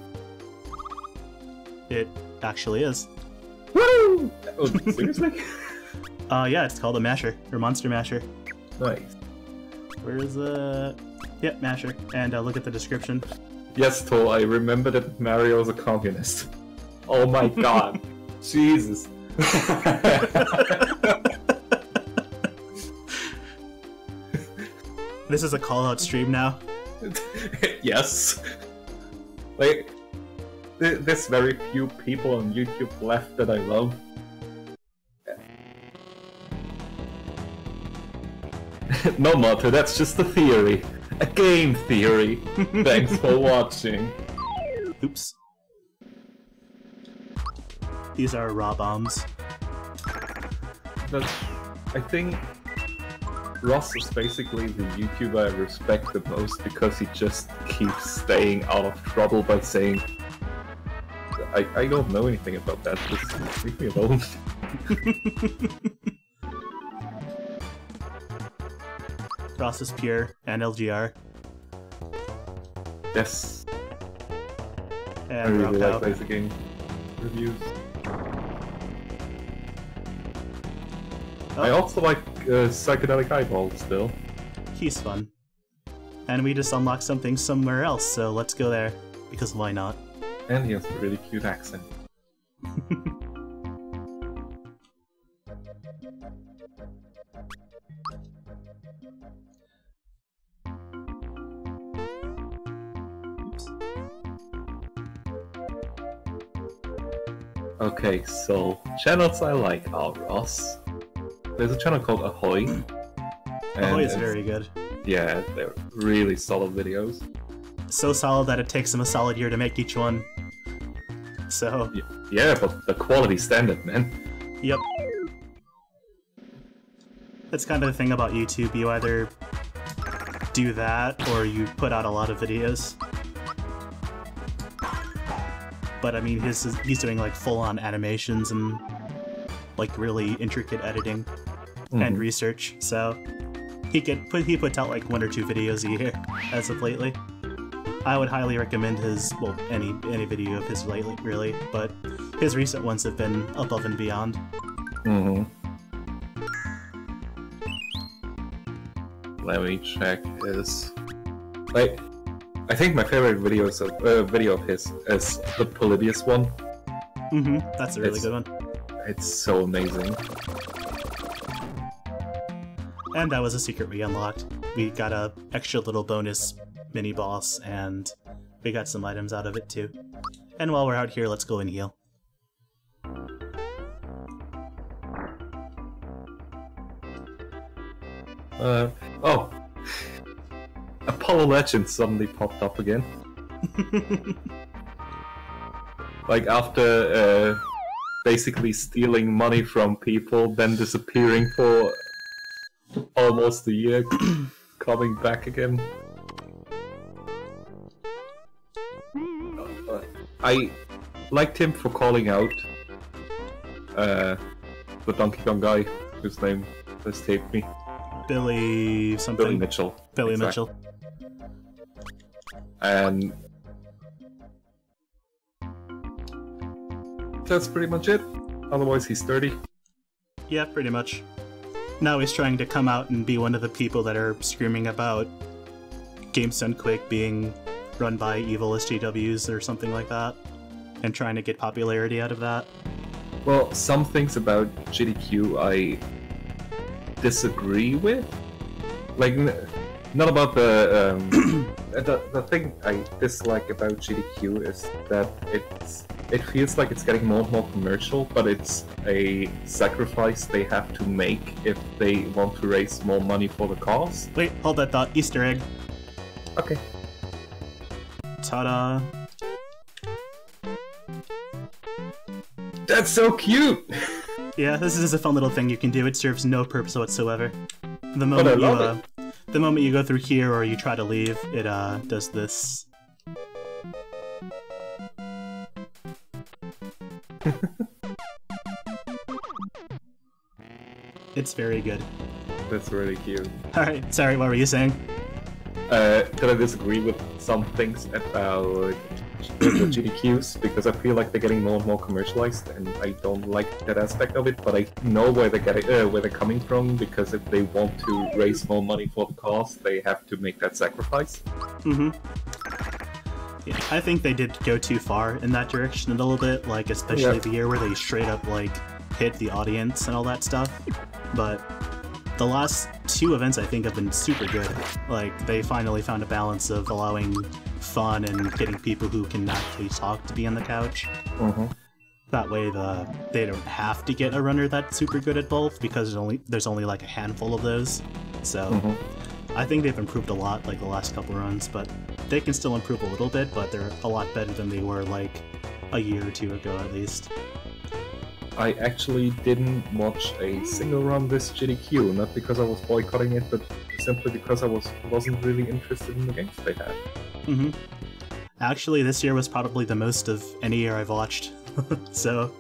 It actually is. Woo! Oh, seriously? Yeah, it's called a masher, or monster masher. Nice. Where is the... Yep, masher. And look at the description. Yes, Toll, I remember that Mario's a communist. Oh my god. Jesus. This is a call-out stream now. Yes. Like, there's very few people on YouTube left that I love. No matter, that's just a theory. A game theory. Thanks for watching. Oops. These are raw bombs. I think Ross is basically the YouTuber I respect the most because he just keeps staying out of trouble by saying, I don't know anything about that, just leave me alone. Ross is pure, and LGR. Yes. And I really like out. basic game reviews. Oh. I also like Psychedelic Eyeball still. He's fun. And we just unlocked something somewhere else, so let's go there. Because why not? And he has a really cute accent. Okay, so channels I like are Ross. There's a channel called Ahoy. Ahoy is very good. Yeah, they're really solid videos. so solid that it takes him a solid year to make each one. So... Yeah, but the quality standard, man. Yep. That's kind of the thing about YouTube. You either do that, or you put out a lot of videos. But I mean, he's doing like full-on animations and like really intricate editing and research, so he puts out like 1 or 2 videos a year as of lately. I would highly recommend his, well, any video of his lately, really, but his recent ones have been above and beyond. Let me check his. Like, I think my favorite video of his is the Polybius one. That's a really good one. It's so amazing. And that was a secret we unlocked. We got a extra little bonus mini boss, and we got some items out of it too. And while we're out here, let's go and heal. Oh! Apollo Legends suddenly popped up again. Like after basically stealing money from people, then disappearing for almost a year, coming back again. I liked him for calling out the Donkey Kong guy, whose name escaped me. Billy something. Billy Mitchell. Billy exactly. Mitchell. And that's pretty much it. Otherwise, he's 30. Yeah, pretty much. Now he's trying to come out and be one of the people that are screaming about Games Done Quick being run by evil SJWs or something like that, and trying to get popularity out of that. Well, some things about GDQ I disagree with. Like, not about the the thing I dislike about GDQ is that it feels like it's getting more and more commercial, but it's a sacrifice they have to make if they want to raise more money for the cause. Wait, hold that thought. Easter egg. Okay. Ta-da! That's so cute! Yeah, this is a fun little thing you can do. It serves no purpose whatsoever. The moment you go through here or you try to leave, it does this. It's very good. That's really cute. Alright, sorry, what were you saying? That I disagree with some things about the GDQs, because I feel like they're getting more and more commercialized, and I don't like that aspect of it. But I know where they're coming from, because if they want to raise more money for the cause, they have to make that sacrifice. Yeah, I think they did go too far in that direction a little bit, like especially the year where they straight up like hit the audience and all that stuff. But the last 2 events I think have been super good. Like, they finally found a balance of allowing fun and getting people who can actually talk to be on the couch. That way they don't have to get a runner that's super good at both, because there's only like a handful of those. So I think they've improved a lot like the last couple runs, but they can still improve a little bit, but they're a lot better than they were like a year or 2 ago at least. I actually didn't watch a single run this GDQ, not because I was boycotting it, but simply because I wasn't really interested in the games they had. Actually, this year was probably the most of any year I've watched, so...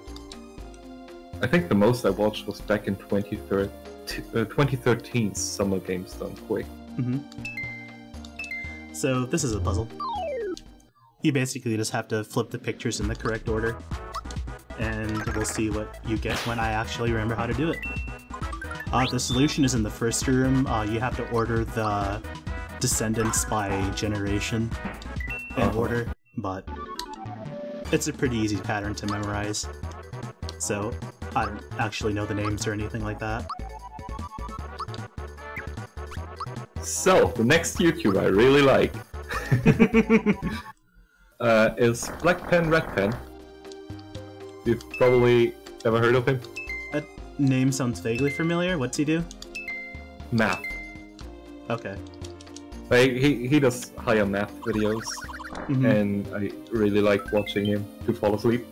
I think the most I watched was back in 2013's Summer Games Done Quick. So, this is a puzzle. You basically just have to flip the pictures in the correct order, and we'll see what you get when I actually remember how to do it. The solution is in the first room. You have to order the descendants by generation in order, but it's a pretty easy pattern to memorize. So I don't actually know the names or anything like that. So, the next YouTuber I really like is Black Pen Red Pen. You've probably never heard of him. That name sounds vaguely familiar. What's he do? Math. Okay. He does higher math videos, and I really like watching him to fall asleep.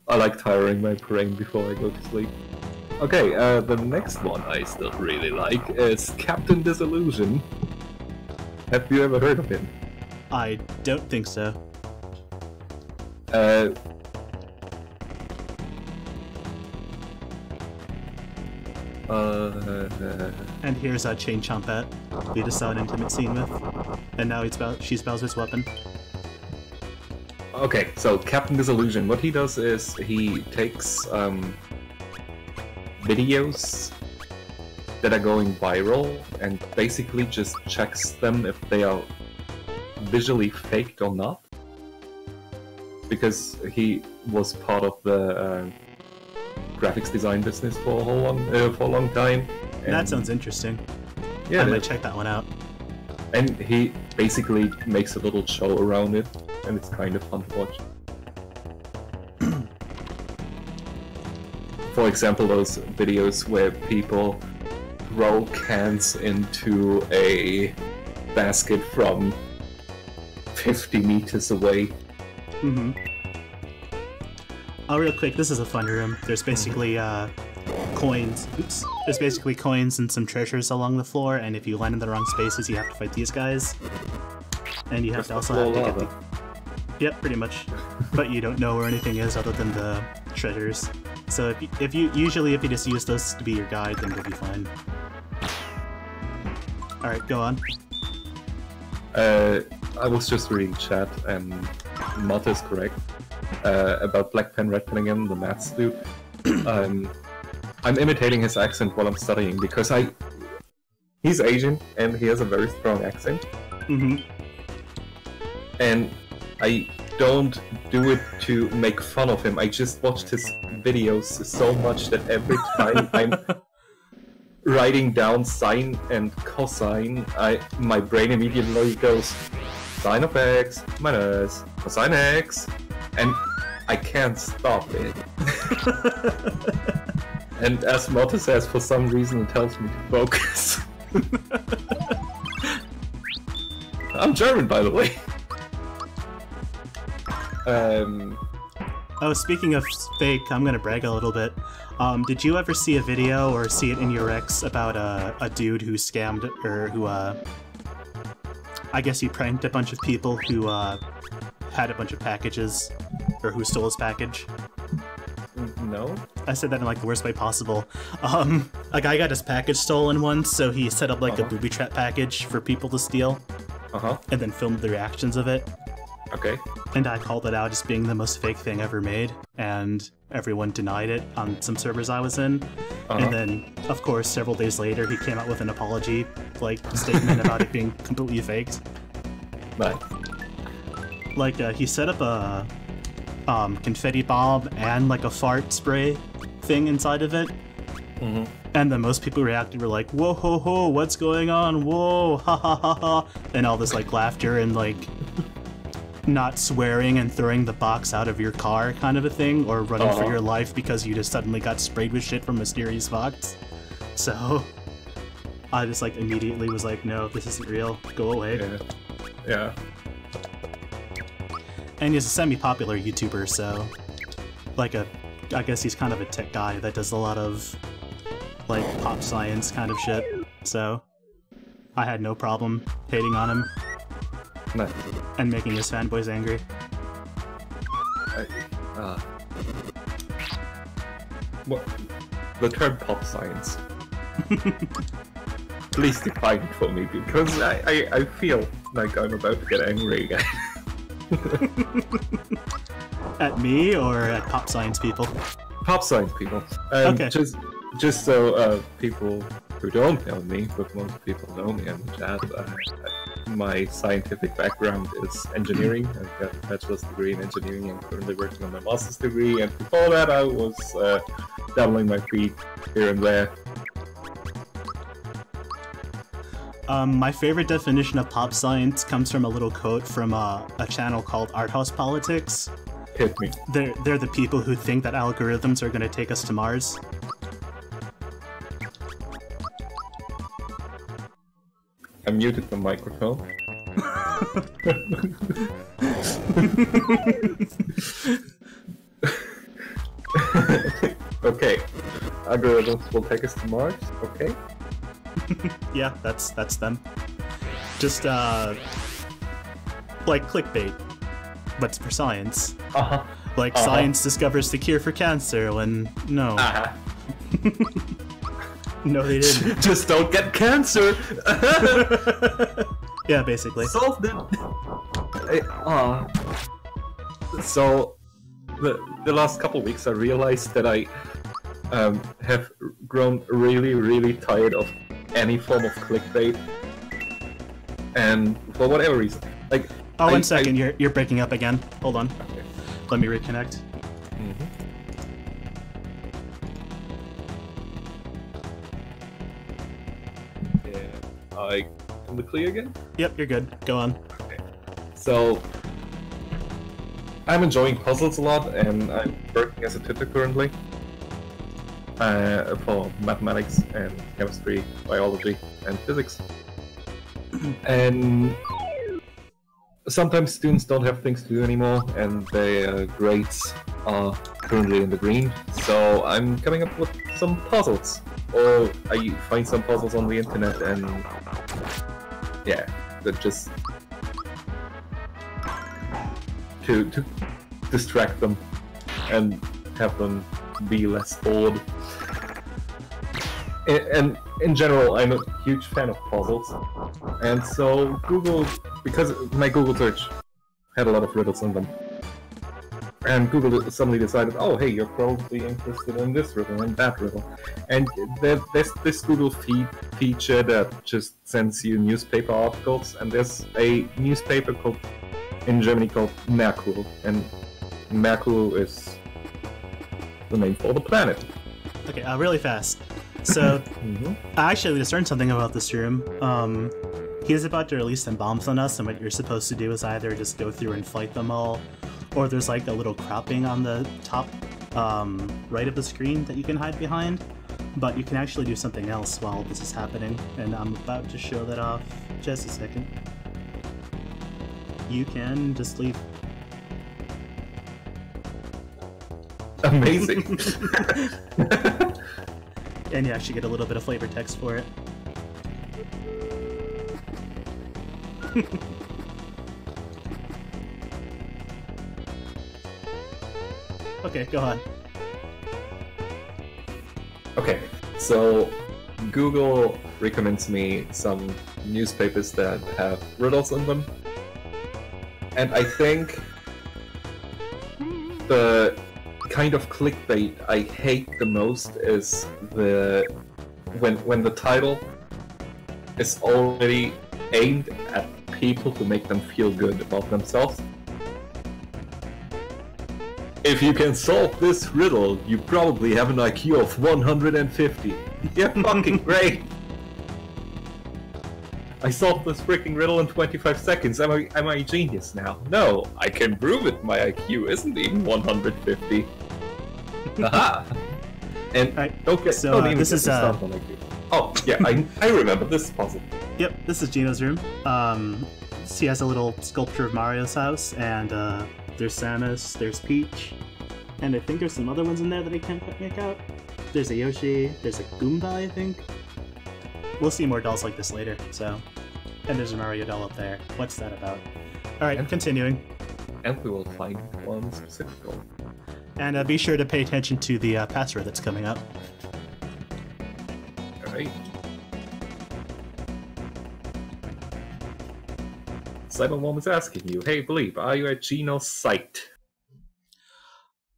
I like tiring my brain before I go to sleep. Okay, the next one I still really like is Captain Disillusion. Have you ever heard of him? I don't think so. And here's Chain Chompette, we just saw an intimate scene with, and now she's Bowser's weapon. Okay, so Captain Disillusion, what he does is he takes videos that are going viral and basically just checks them if they are visually faked or not. Because he was part of the graphics design business for a long time. And that sounds interesting. Yeah, I might check that one out. And he basically makes a little show around it, and it's kind of fun to watch. For example, those videos where people throw cans into a basket from 50 meters away. Oh, real quick, this is a fun room. There's basically coins. Oops. There's basically coins and some treasures along the floor, and if you land in the wrong spaces, you have to fight these guys. And you have to also get the... Yep, pretty much. But you don't know where anything is other than the treasures. So if you just use those to be your guide, then you'll be fine. Alright, go on. I was just reading chat, and Mott is correct about Black Pen, Red Pen again, the maths dude. I'm imitating his accent while I'm studying because he's Asian and he has a very strong accent. And I don't do it to make fun of him. I just watched his videos so much that every time I'm writing down sine and cosine, my brain immediately goes sine of x minus cosine x, and I can't stop it. And as Mota says, for some reason it tells me to focus. I'm German, by the way. Oh, speaking of fake, I'm gonna brag a little bit. Did you ever see a video or see it in your Rex about a dude who scammed, or who, I guess he pranked a bunch of people who, had a bunch of packages, or who stole his package? No? I said that in like the worst way possible. A guy got his package stolen once, so he set up like a booby trap package for people to steal. And then filmed the reactions of it. Okay. And I called it out as being the most fake thing ever made, and everyone denied it on some servers I was in. And then, of course, several days later, he came out with an apology, like, statement about it being completely faked. Nice. Like, he set up a confetti bomb and, like, a fart spray thing inside of it. And then most people reacted were like, whoa ho ho, what's going on? Whoa, ha ha ha ha. And all this, like, laughter and, like, not swearing and throwing the box out of your car kind of a thing, or running for your life because you just suddenly got sprayed with shit from Mysterious Fox. So I just like immediately was like, no, this isn't real, go away. Yeah. And he's a semi-popular YouTuber, so like I guess he's kind of a tech guy that does a lot of like pop science kind of shit, so I had no problem hating on him. Nice. And making his fanboys angry. What? The term pop science. Please define it for me, because I feel like I'm about to get angry again. At me or at pop science people? Pop science people. Okay. Just so people who don't know me, but most people know me in the chat, my scientific background is engineering. I've got a bachelor's degree in engineering and currently working on my master's degree, and before that I was dabbling my feet here and there. My favorite definition of pop science comes from a little quote from a channel called Art House Politics. Hit me. They're the people who think that algorithms are going to take us to Mars. I muted the microphone. Okay, algorithms will take us to Mars. Okay. Yeah, that's them. Just like clickbait, but it's for science. Like science discovers the cure for cancer when no. No, they didn't. Just don't get cancer. Yeah, basically. Solved it. So the last couple weeks I realized that I have grown really tired of any form of clickbait, and for whatever reason, like. Oh, 1 second, you're breaking up again. Hold on. Okay. Let me reconnect. Yeah, am I clear again? Yep, you're good. Go on. Okay. So, I'm enjoying puzzles a lot, and I'm working as a tutor currently for mathematics and chemistry, biology, and physics. And sometimes students don't have things to do anymore, and their grades are currently in the green. So I'm coming up with some puzzles, or I find some puzzles on the internet, and yeah, that just to distract them and have them be less bored. And in general, I'm a huge fan of puzzles, and so Google, because my Google search had a lot of riddles in them, and Google suddenly decided, oh hey, you're probably interested in this riddle and that riddle, and there's this Google feature that just sends you newspaper articles, and there's a newspaper in Germany called Merkur, and Merkur is the name for the planet. Okay, really fast. So, I actually just learned something about this room. He's about to release some bombs on us, and what you're supposed to do is either just go through and fight them all, or there's like a little cropping on the top right of the screen that you can hide behind. But you can actually do something else while this is happening, and I'm about to show that off. Just a second. You can just leave. Amazing. And you actually get a little bit of flavor text for it. Okay, go on. Okay, so Google recommends me some newspapers that have riddles in them, and I think the kind of clickbait I hate the most is when the title is already aimed at people to make them feel good about themselves. If you can solve this riddle, you probably have an IQ of 150. You're fucking great! I solved this freaking riddle in 25 seconds. Am I a genius now? No, I can prove it. My IQ isn't even 150. Haha! And don't even this is started on IQ. Oh, yeah, I remember this puzzle. Yep, this is Gino's room. He has a little sculpture of Mario's house, and there's Samus, there's Peach, and I think there's some other ones in there that I can't quite make out. There's a Yoshi, there's a Goomba, I think. We'll see more dolls like this later, so. And there's a Mario doll up there. What's that about? Alright, continuing. And we will find one specific doll. And be sure to pay attention to the password that's coming up. Alright. Cybermom is asking you, hey Bleep, are you at Gino's site?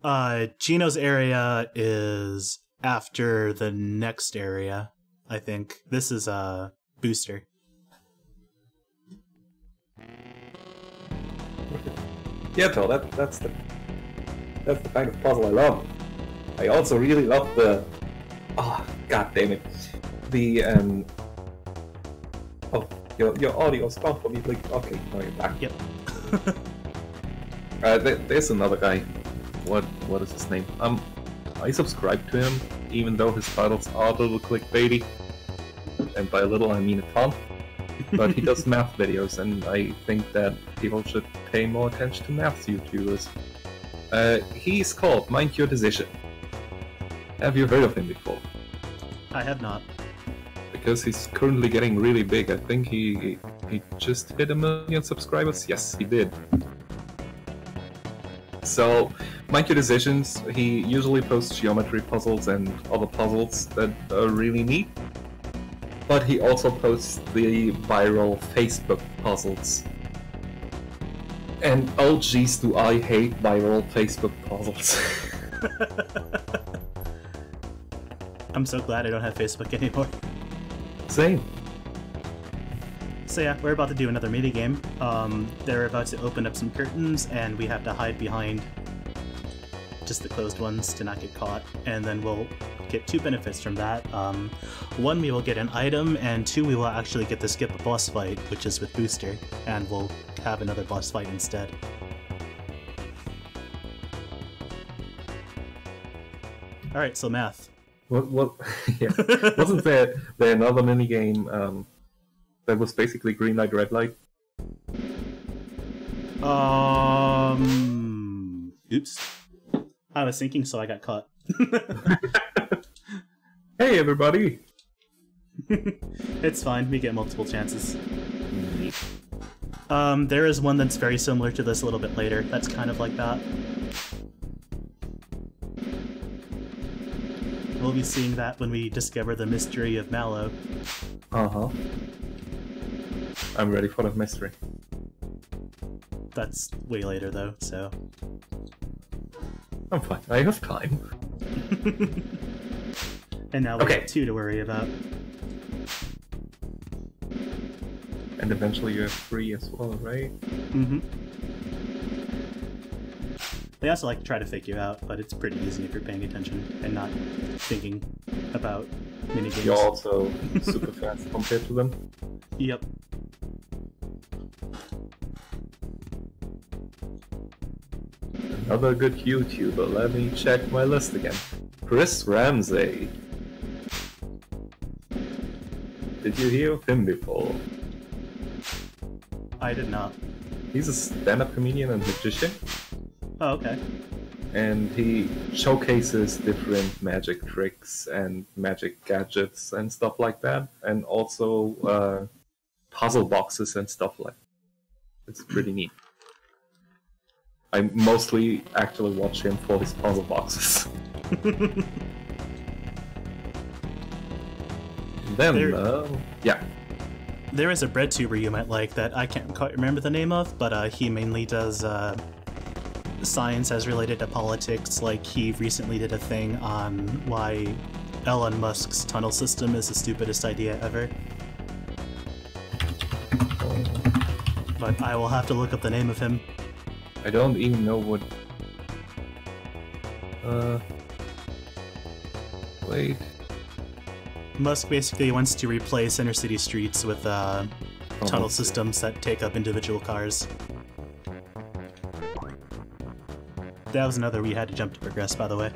Gino's area is after the next area, I think. This is a booster. Yeah, Joel, that's the kind of puzzle I love. I also really love the god damn it. The oh, your audio's gone for me, Bleep. Okay, now you're back. Yep. There's another guy. What is his name? I subscribe to him, even though his titles are a little clickbaity. And by little I mean a ton. but he does math videos, and I think that people should pay more attention to math YouTubers. He's called Mind Your Decision. Have you heard of him before? I have not. Because he's currently getting really big. I think he just hit 1 million subscribers. Yes, he did. So, Mind Your Decisions, he usually posts geometry puzzles and other puzzles that are really neat. But he also posts the viral Facebook puzzles. And oh jeez, do I hate viral Facebook puzzles. I'm so glad I don't have Facebook anymore. Same. So yeah, we're about to do another minigame. They're about to open up some curtains, and we have to hide behind just the closed ones to not get caught, and then we'll get 2 benefits from that. 1, we will get an item, and 2, we will actually get to skip a boss fight, which is with Booster, and we'll have another boss fight instead. Alright, so math. What? Yeah. Wasn't there another minigame that was basically green light, red light? Oops. I was thinking, so I got caught. Hey, everybody! It's fine, we get multiple chances. There is one that's very similar to this a little bit later. That's kind of like that. We'll be seeing that when we discover the mystery of Mallow. Uh-huh. I'm ready for the mystery. That's way later, though, so... I'm fine. I have time. And now we have 2 to worry about. And eventually you have 3 as well, right? Mm-hmm. They also like to try to fake you out, but it's pretty easy if you're paying attention and not thinking about minigames. You're also super fast compared to them. Yep. Another good YouTuber. Let me check my list again. Chris Ramsey. Did you hear of him before? I did not. He's a stand-up comedian and magician. Oh, okay. And he showcases different magic tricks and magic gadgets and stuff like that. And also puzzle boxes and stuff like that. It's pretty neat. I mostly actually watch him for his puzzle boxes. Then, yeah. There is a bread tuber you might like that I can't quite remember the name of, but he mainly does science as related to politics. Like, he recently did a thing on why Elon Musk's tunnel system is the stupidest idea ever. But I will have to look up the name of him. I don't even know what... Wait... Musk basically wants to replace inner city streets with tunnel systems that take up individual cars. That was another we had to jump to progress, by the way.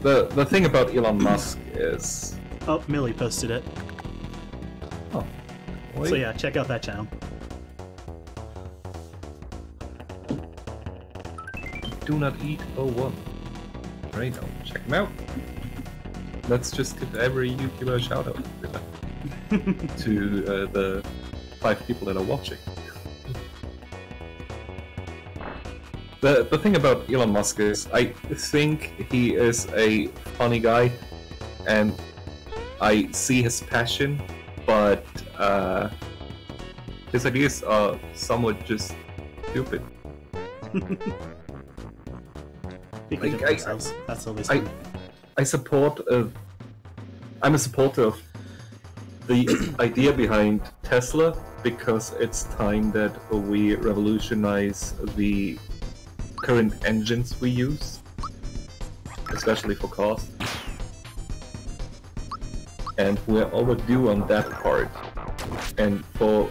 The thing about Elon Musk is... Oh, Millie posted it. Oh. Wait. So yeah, check out that channel. Do not eat 01. Right now, check him out. Let's just give every YouTuber a shout out to the 5 people that are watching. The thing about Elon Musk is, I think he is a funny guy, and I see his passion, but his ideas are somewhat just stupid. That's always fun. I'm a supporter of the idea behind Tesla, because it's time that we revolutionize the current engines we use, especially for cars. And we're overdue on that part. And for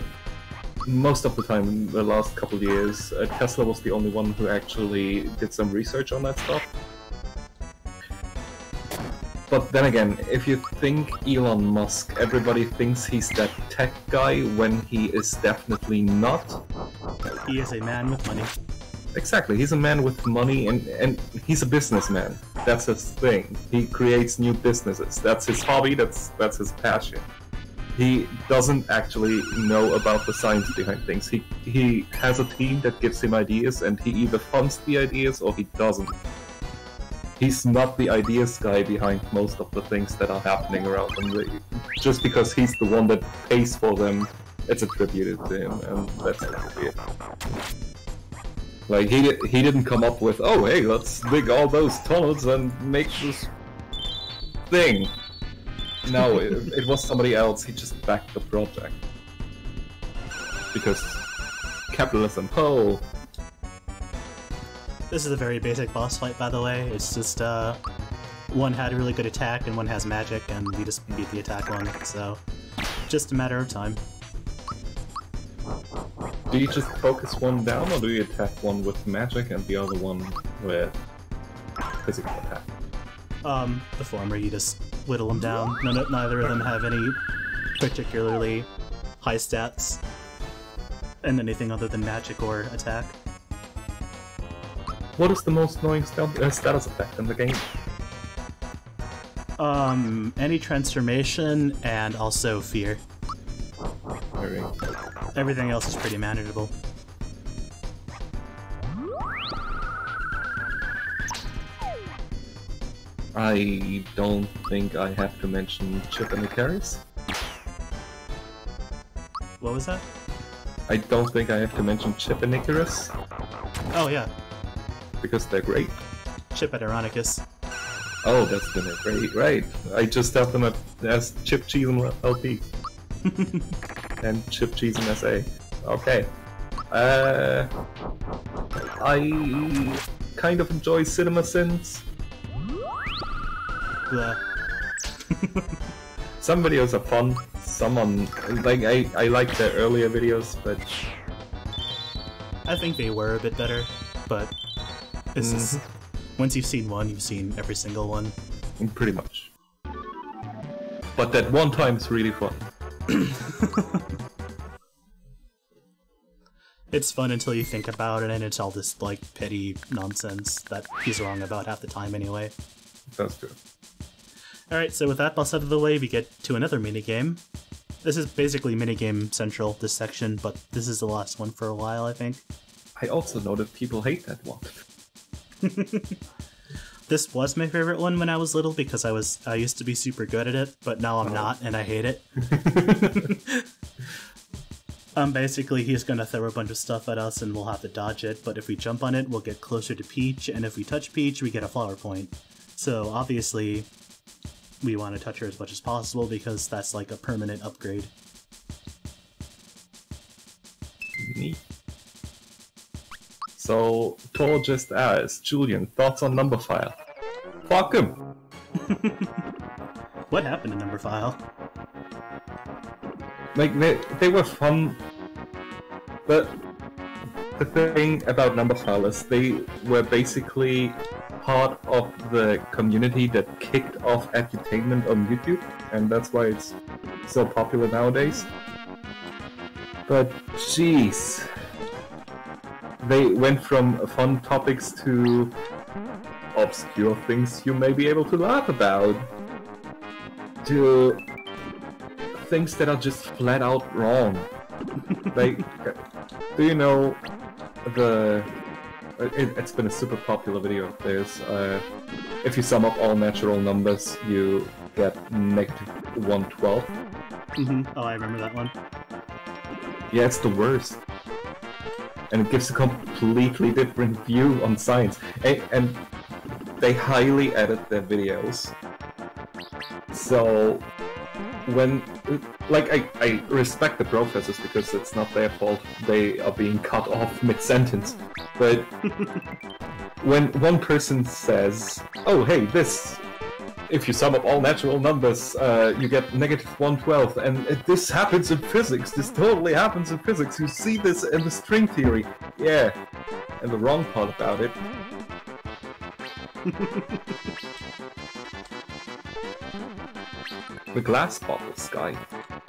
most of the time in the last couple of years, Tesla was the only one who actually did some research on that stuff. But then again, if you think Elon Musk, everybody thinks he's that tech guy when he is definitely not. He is a man with money. Exactly, he's a man with money and he's a businessman. That's his thing. He creates new businesses. That's his hobby, that's his passion. He doesn't actually know about the science behind things. He has a team that gives him ideas and he either funds the ideas or he doesn't. He's not the ideas guy behind most of the things that are happening around him. Just because he's the one that pays for them, it's attributed to him, and that's actually it. Like, he didn't come up with, oh hey, let's dig all those tunnels and make this thing. No, it was somebody else, he just backed the project. Because capitalism, oh! This is a very basic boss fight, by the way. It's just, one had a really good attack and one has magic, and we just beat the attack one, so just a matter of time. Do you just focus one down, or do you attack one with magic and the other one with physical attack? The former, you just whittle them down. Neither of them have any particularly high stats and anything other than magic or attack. What is the most annoying status effect in the game? Any transformation and also fear. Everything else is pretty manageable. I don't think I have to mention Chip and Icarus. What was that? I don't think I have to mention Chip and Icarus. Oh yeah. Because they're great. Chip at Ironicus. Oh, that's gonna be great, right. I just have them as Chip, Cheese, and LP. And Chip, Cheese, and SA. Okay. I kind of enjoy Cinema Sins. Some videos are fun, some like I like their earlier videos, but I think they were a bit better, but this is once you've seen one, you've seen every single one. Pretty much. But that one time is really fun. It's fun until you think about it, and it's all this like petty nonsense that he's wrong about half the time anyway. That's true. Alright, so with that boss out of the way, we get to another minigame. This is basically minigame central, this section, but this is the last one for a while, I think. I also know that people hate that one. This was my favorite one when I was little because I used to be super good at it, but now I'm not, and I hate it. Basically, he's gonna throw a bunch of stuff at us and we'll have to dodge it, but if we jump on it, we'll get closer to Peach, and if we touch Peach, we get a flower point. So, obviously, we want to touch her as much as possible because that's like a permanent upgrade. Neat. So, Tor just asked, Julian, thoughts on Number File? Fuck him! What happened to Number File? Like, they were fun, but the thing about Number File is they were basically part of the community that kicked off edutainment on YouTube, and that's why it's so popular nowadays. But, jeez. They went from fun topics to obscure things you may be able to laugh about, to things that are just flat out wrong. Like, do you know it's been a super popular video of theirs. If you sum up all natural numbers, you get -1/12. Oh, I remember that one. Yeah, it's the worst. And it gives a completely different view on science. And they highly edit their videos. So, when... Like, I respect the professors because it's not their fault they are being cut off mid-sentence. But when one person says, oh hey, this if you sum up all natural numbers, you get -112, and this happens in physics. This totally happens in physics. You see this in the string theory. Yeah. And the wrong part about it. The glass bottles guy.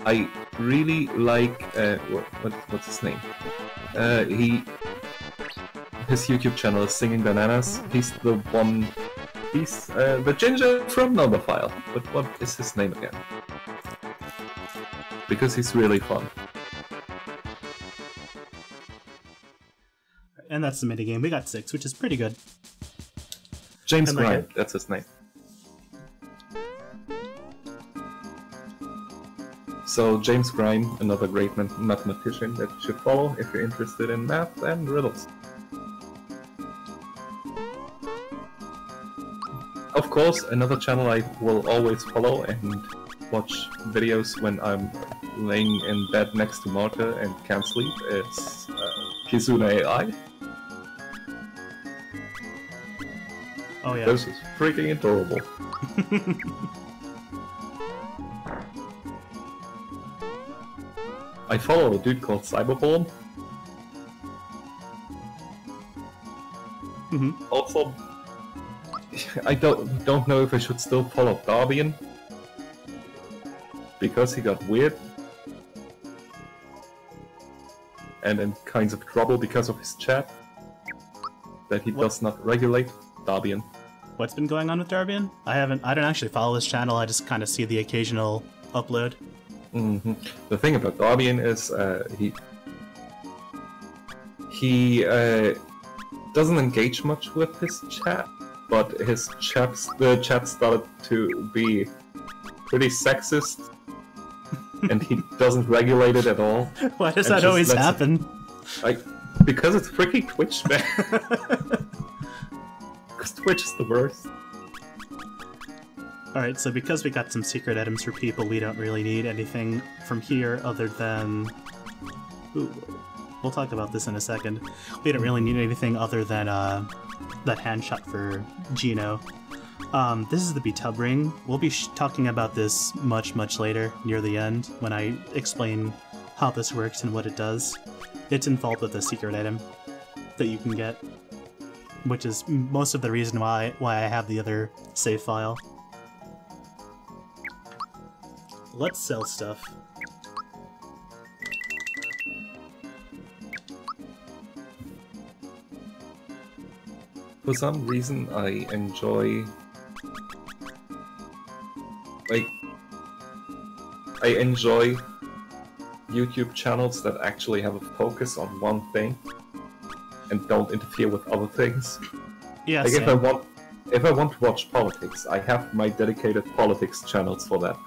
I really like. What's his name? His YouTube channel is Singing Bananas. He's the one. He's the ginger from Numberphile. But what is his name again? Because he's really fun. And that's the minigame. We got 6, which is pretty good. James Grime, that's his name. So James Grime, another great mathematician that you should follow if you're interested in math and riddles. Of course, another channel I will always follow and watch videos when I'm laying in bed next to Marta and can't sleep is Kizuna AI. Oh yeah. This is freaking adorable. I follow a dude called Cyberborn. Also, I don't know if I should still follow Darbian because he got weird and in kinds of trouble because of his chat that he does not regulate. Darbian. What's been going on with Darbian? I don't actually follow his channel. I just kind of see the occasional upload. The thing about Darbian is he doesn't engage much with his chat, but the chat started to be pretty sexist, and he doesn't regulate it at all. Why does that always happen? Because it's freaking Twitch, man. Because Twitch is the worst. Alright, so because we got some secret items for people, we don't really need anything from here other than... Ooh, we'll talk about this in a second. We don't really need anything other than that hand shot for Gino. This is the B-Tub ring. We'll be talking about this much later, near the end, when I explain how this works and what it does. It's involved with a secret item that you can get, which is most of the reason why I have the other save file. Let's sell stuff. For some reason, I enjoy... I enjoy YouTube channels that actually have a focus on one thing and don't interfere with other things. Yeah, like if I want to watch politics, I have my dedicated politics channels for that.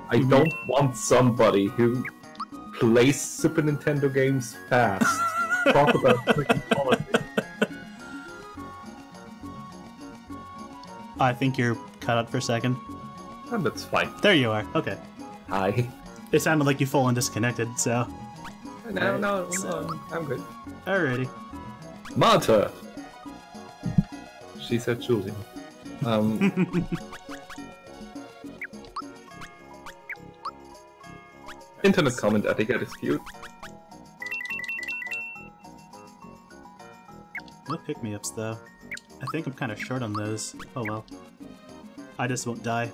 I don't want somebody who plays Super Nintendo games fast talk about freaking politics. I think you're cut out for a second. And that's fine. There you are. Okay. Hi. It sounded like you full and disconnected, so... No, I'm good. Alrighty. Marta! She said Julia. Internet comment etiquette is cute. No pick-me-ups, though. I think I'm kind of short on those. Oh well. I just won't die.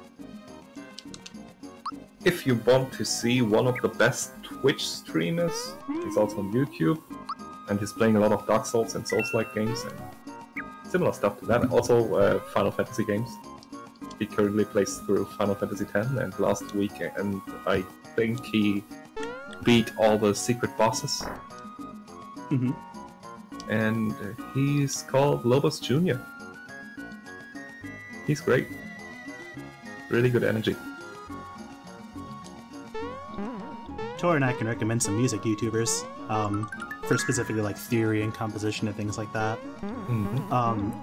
If you want to see one of the best Twitch streamers, he's also on YouTube, and he's playing a lot of Dark Souls and Souls-like games, and similar stuff to that. Also, Final Fantasy games. He currently plays through Final Fantasy X, and last week, and I think he beat all the secret bosses. And he's called Lobos Jr. He's great. Really good energy. Tor and I can recommend some music YouTubers, for specifically like theory and composition and things like that.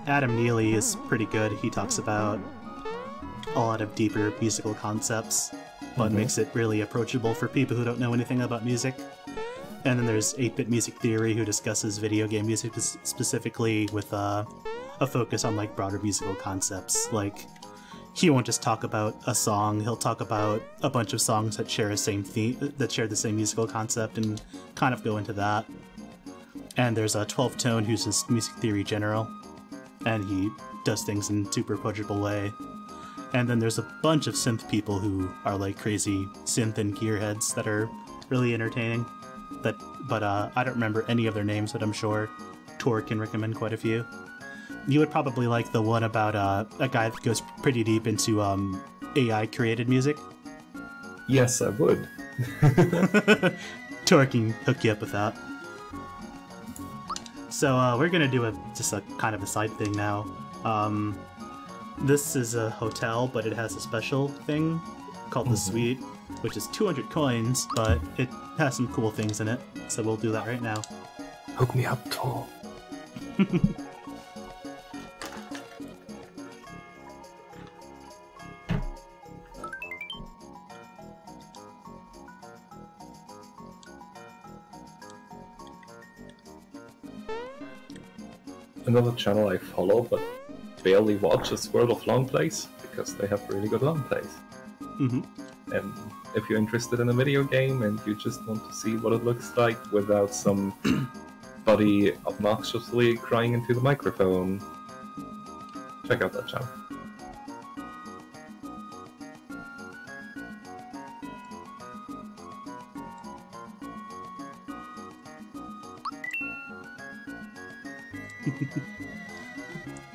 Adam Neely is pretty good. He talks about a lot of deeper musical concepts, but makes it really approachable for people who don't know anything about music. And then there's 8-Bit Music Theory, who discusses video game music specifically with a focus on like broader musical concepts, like he won't just talk about a song. He'll talk about a bunch of songs that share the same theme, that share the same musical concept, and kind of go into that. And there's a 12 Tone who's his music theory general, and he does things in super approachable way. And then there's a bunch of synth people who are like crazy synth and gearheads that are really entertaining. But I don't remember any of their names, but I'm sure Tor can recommend quite a few. You would probably like the one about a guy that goes pretty deep into AI-created music. Yes, I would. Tor can hook you up with that. So we're gonna do just a kind of a side thing now. This is a hotel, but it has a special thing called the Suite, which is 200 coins, but it has some cool things in it. So we'll do that right now. Hook me up, Tor. Another channel I follow but barely watch is World of Long Plays, because they have really good long plays. And if you're interested in a video game and you just want to see what it looks like without somebody obnoxiously crying into the microphone, check out that channel.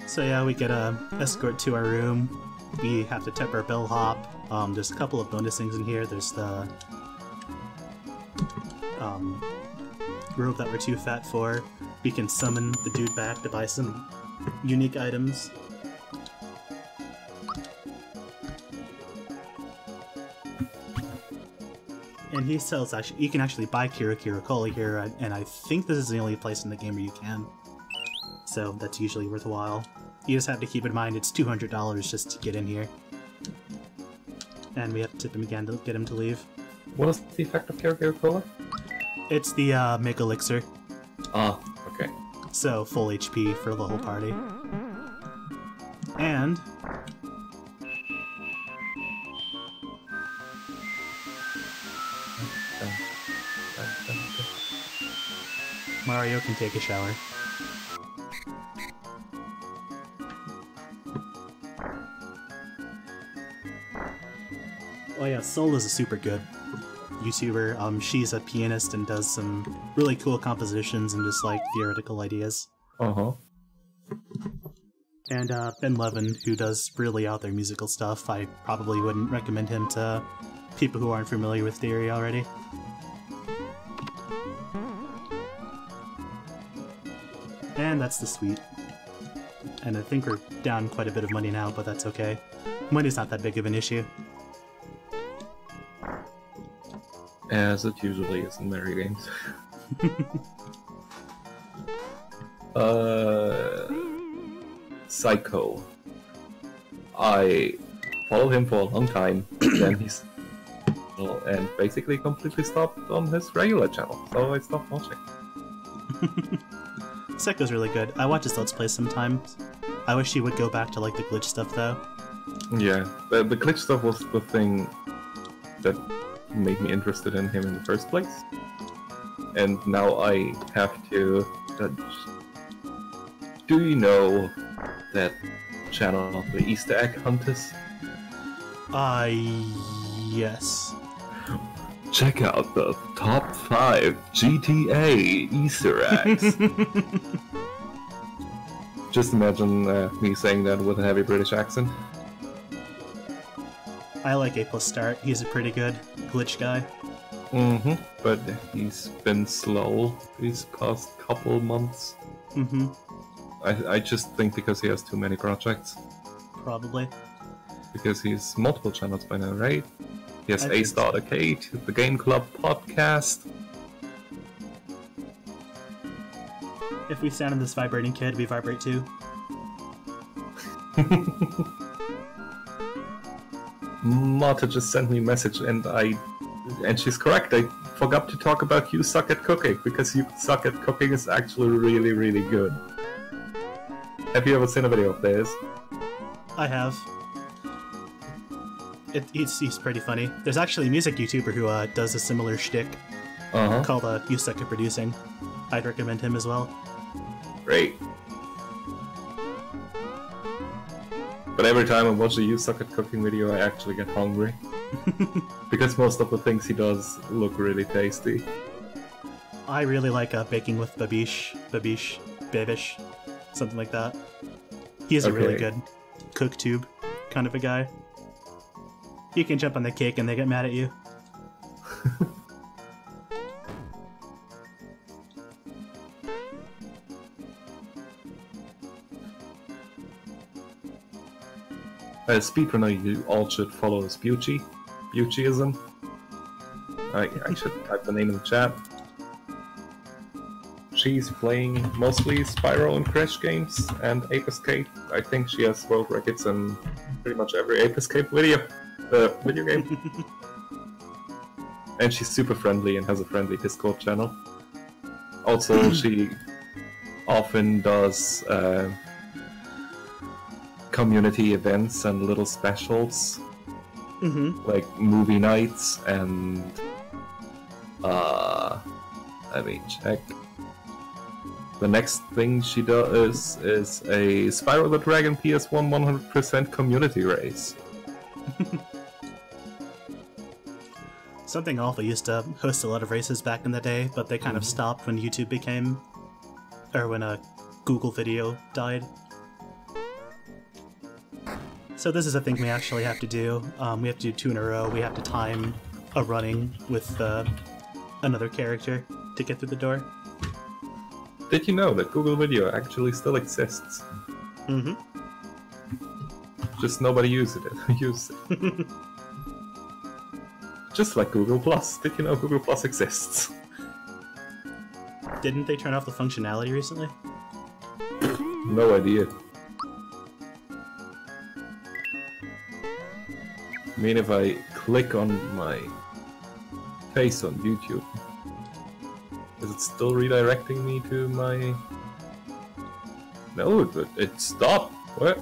So yeah, we get a escort to our room. We have to tip our bellhop. There's a couple of bonus things in here. There's the robe that we're too fat for. We can summon the dude back to buy some unique items. And he sells, you can actually buy Kira Kira Cola here, and I think this is the only place in the game where you can. So that's usually worthwhile. You just have to keep in mind it's $200 just to get in here. And we have to tip him again to get him to leave. What is the effect of Kira Kira Cola? It's the Mega Elixir. Ah, okay. So full HP for the whole party. And Mario can take a shower. Oh yeah, Soul is a super good YouTuber. She's a pianist and does some really cool compositions and just like theoretical ideas. Uh-huh. And Ben Levin, who does really out there musical stuff. I probably wouldn't recommend him to people who aren't familiar with theory already. And that's the suite. And I think we're down quite a bit of money now, but that's okay. Money's not that big of an issue. As it usually is in Mario games. Psycho. I followed him for a long time, then he's and basically completely stopped on his regular channel, so I stopped watching. Psycho's really good. I watch his Let's Play sometimes. I wish he would go back to like the glitch stuff though. Yeah, the glitch stuff was the thing that made me interested in him in the first place. And now I have to judge. Do you know that channel, the Easter Egg Hunters? Yes. Check out the top 5 GTA Easter eggs. Just imagine me saying that with a heavy British accent. I like A+ Start. He's a pretty good glitch guy. Mm-hmm. But he's been slow these past couple months. Mm-hmm. I just think because he has too many projects. Probably. Because he's multiple channels by now, right? He has A-Star Arcade, the Game Club podcast. If we stand on this vibrating kid, we vibrate too. Marta just sent me a message and she's correct. I forgot to talk about You Suck at Cooking, because You Suck at Cooking is actually really, really good. Have you ever seen a video of theirs? I have. He's pretty funny. There's actually a music YouTuber who does a similar shtick called You Suck at Producing. I'd recommend him as well. Great. But every time I watch a You Suck at Cooking video, I actually get hungry. Because most of the things he does look really tasty. I really like baking with Babish, something like that. He's a really good cooktube kind of a guy. You can jump on the cake and they get mad at you. Speedrunner, you all should follow Beautyism. I should type the name in the chat. She's playing mostly Spyro and Crash games and Ape Escape. I think she has world records in pretty much every Ape Escape video game. And she's super friendly and has a friendly Discord channel. Also, she often does community events and little specials, like movie nights and let me check. The next thing she does is a Spyro the Dragon PS1 100% community race. Something Awful used to host a lot of races back in the day, but they kind of stopped when YouTube became, or when Google Video died. So this is a thing we actually have to do. We have to do 2 in a row. We have to time a running with another character to get through the door. Did you know that Google Video actually still exists? Just nobody uses it. Just like Google Plus. Did you know Google Plus exists? Didn't they turn off the functionality recently? No idea. I mean, if I click on my face on YouTube, is it still redirecting me to my... No, it stopped. What?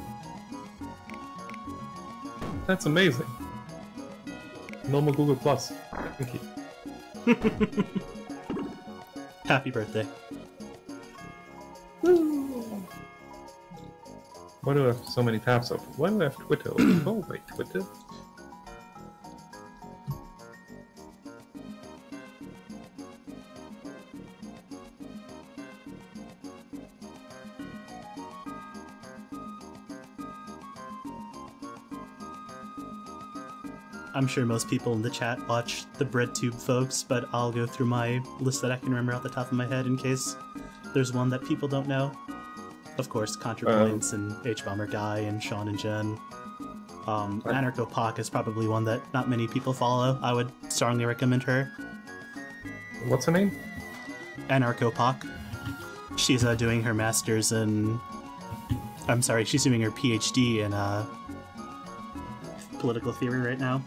That's amazing. Normal Google Plus. Thank you. Happy birthday. Why do I have so many tabs open? Why do I have Twitter open? Oh wait, Twitter? I'm sure most people in the chat watch the BreadTube folks, but I'll go through my list that I can remember off the top of my head in case there's one that people don't know. Of course, ContraPoints and H-Bomber Guy and Sean and Jen. Anarcho-Poc is probably one that not many people follow. I would strongly recommend her. What's her name? Anarcho-Poc. She's doing her master's in... I'm sorry, she's doing her PhD in political theory right now.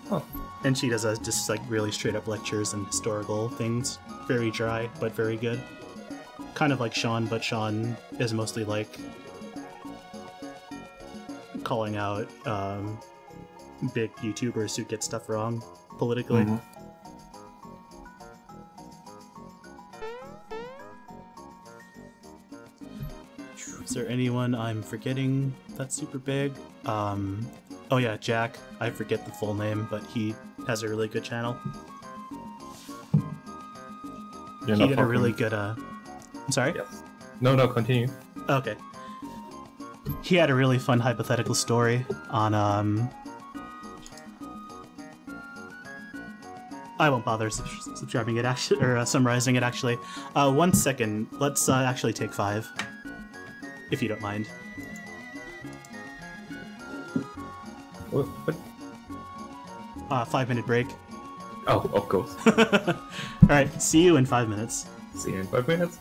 Oh. And she does just like really straight up lectures and historical things. Very dry, but very good. Kind of like Sean, but Sean is mostly like calling out big YouTubers who get stuff wrong politically. Is there anyone I'm forgetting that's super big? Oh yeah, Jack. I forget the full name, but he has a really good channel. He did a really good, I'm sorry? Yes. No, continue. Okay. He had a really fun hypothetical story on, I won't bother subscribing it, actually, or summarizing it, actually. 1 second. Let's actually take 5, if you don't mind. What? 5-minute break. Oh, of course. Alright, see you in 5 minutes. See you in 5 minutes.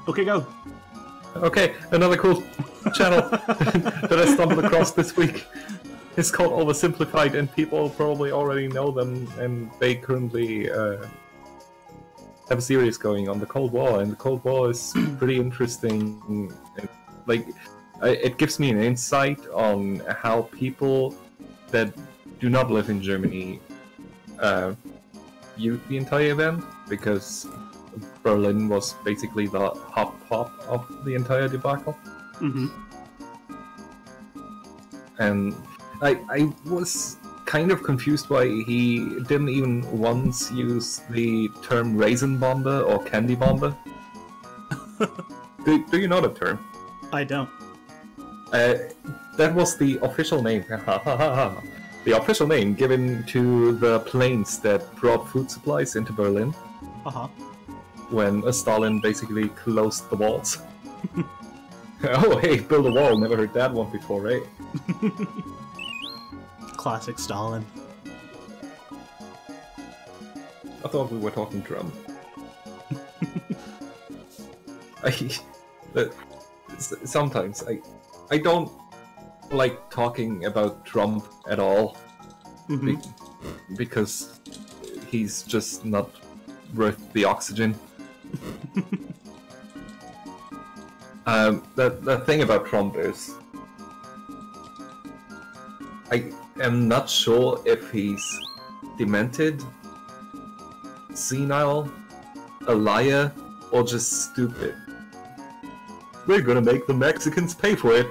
Okay, go. Okay, another cool channel that I stumbled across this week. It's called Oversimplified, and people probably already know them, and they currently have a series going on the Cold War, and the Cold War is pretty interesting. Like, it gives me an insight on how people that do not live in Germany viewed the entire event, because Berlin was basically the hot pot of the entire debacle. Mm-hmm. And I was kind of confused why he didn't even once use the term raisin bomber or candy bomber. Do you know the term? I don't. That was the official name. The official name given to the planes that brought food supplies into Berlin. Uh-huh. When Stalin basically closed the walls. Oh, hey, build a wall. Never heard that one before, right? Classic Stalin. I thought we were talking Trump. Sometimes I don't like talking about Trump at all. Mm-hmm. Because he's just not worth the oxygen. The thing about Trump is, I am not sure if he's demented, senile, a liar, or just stupid. We're gonna make the Mexicans pay for it.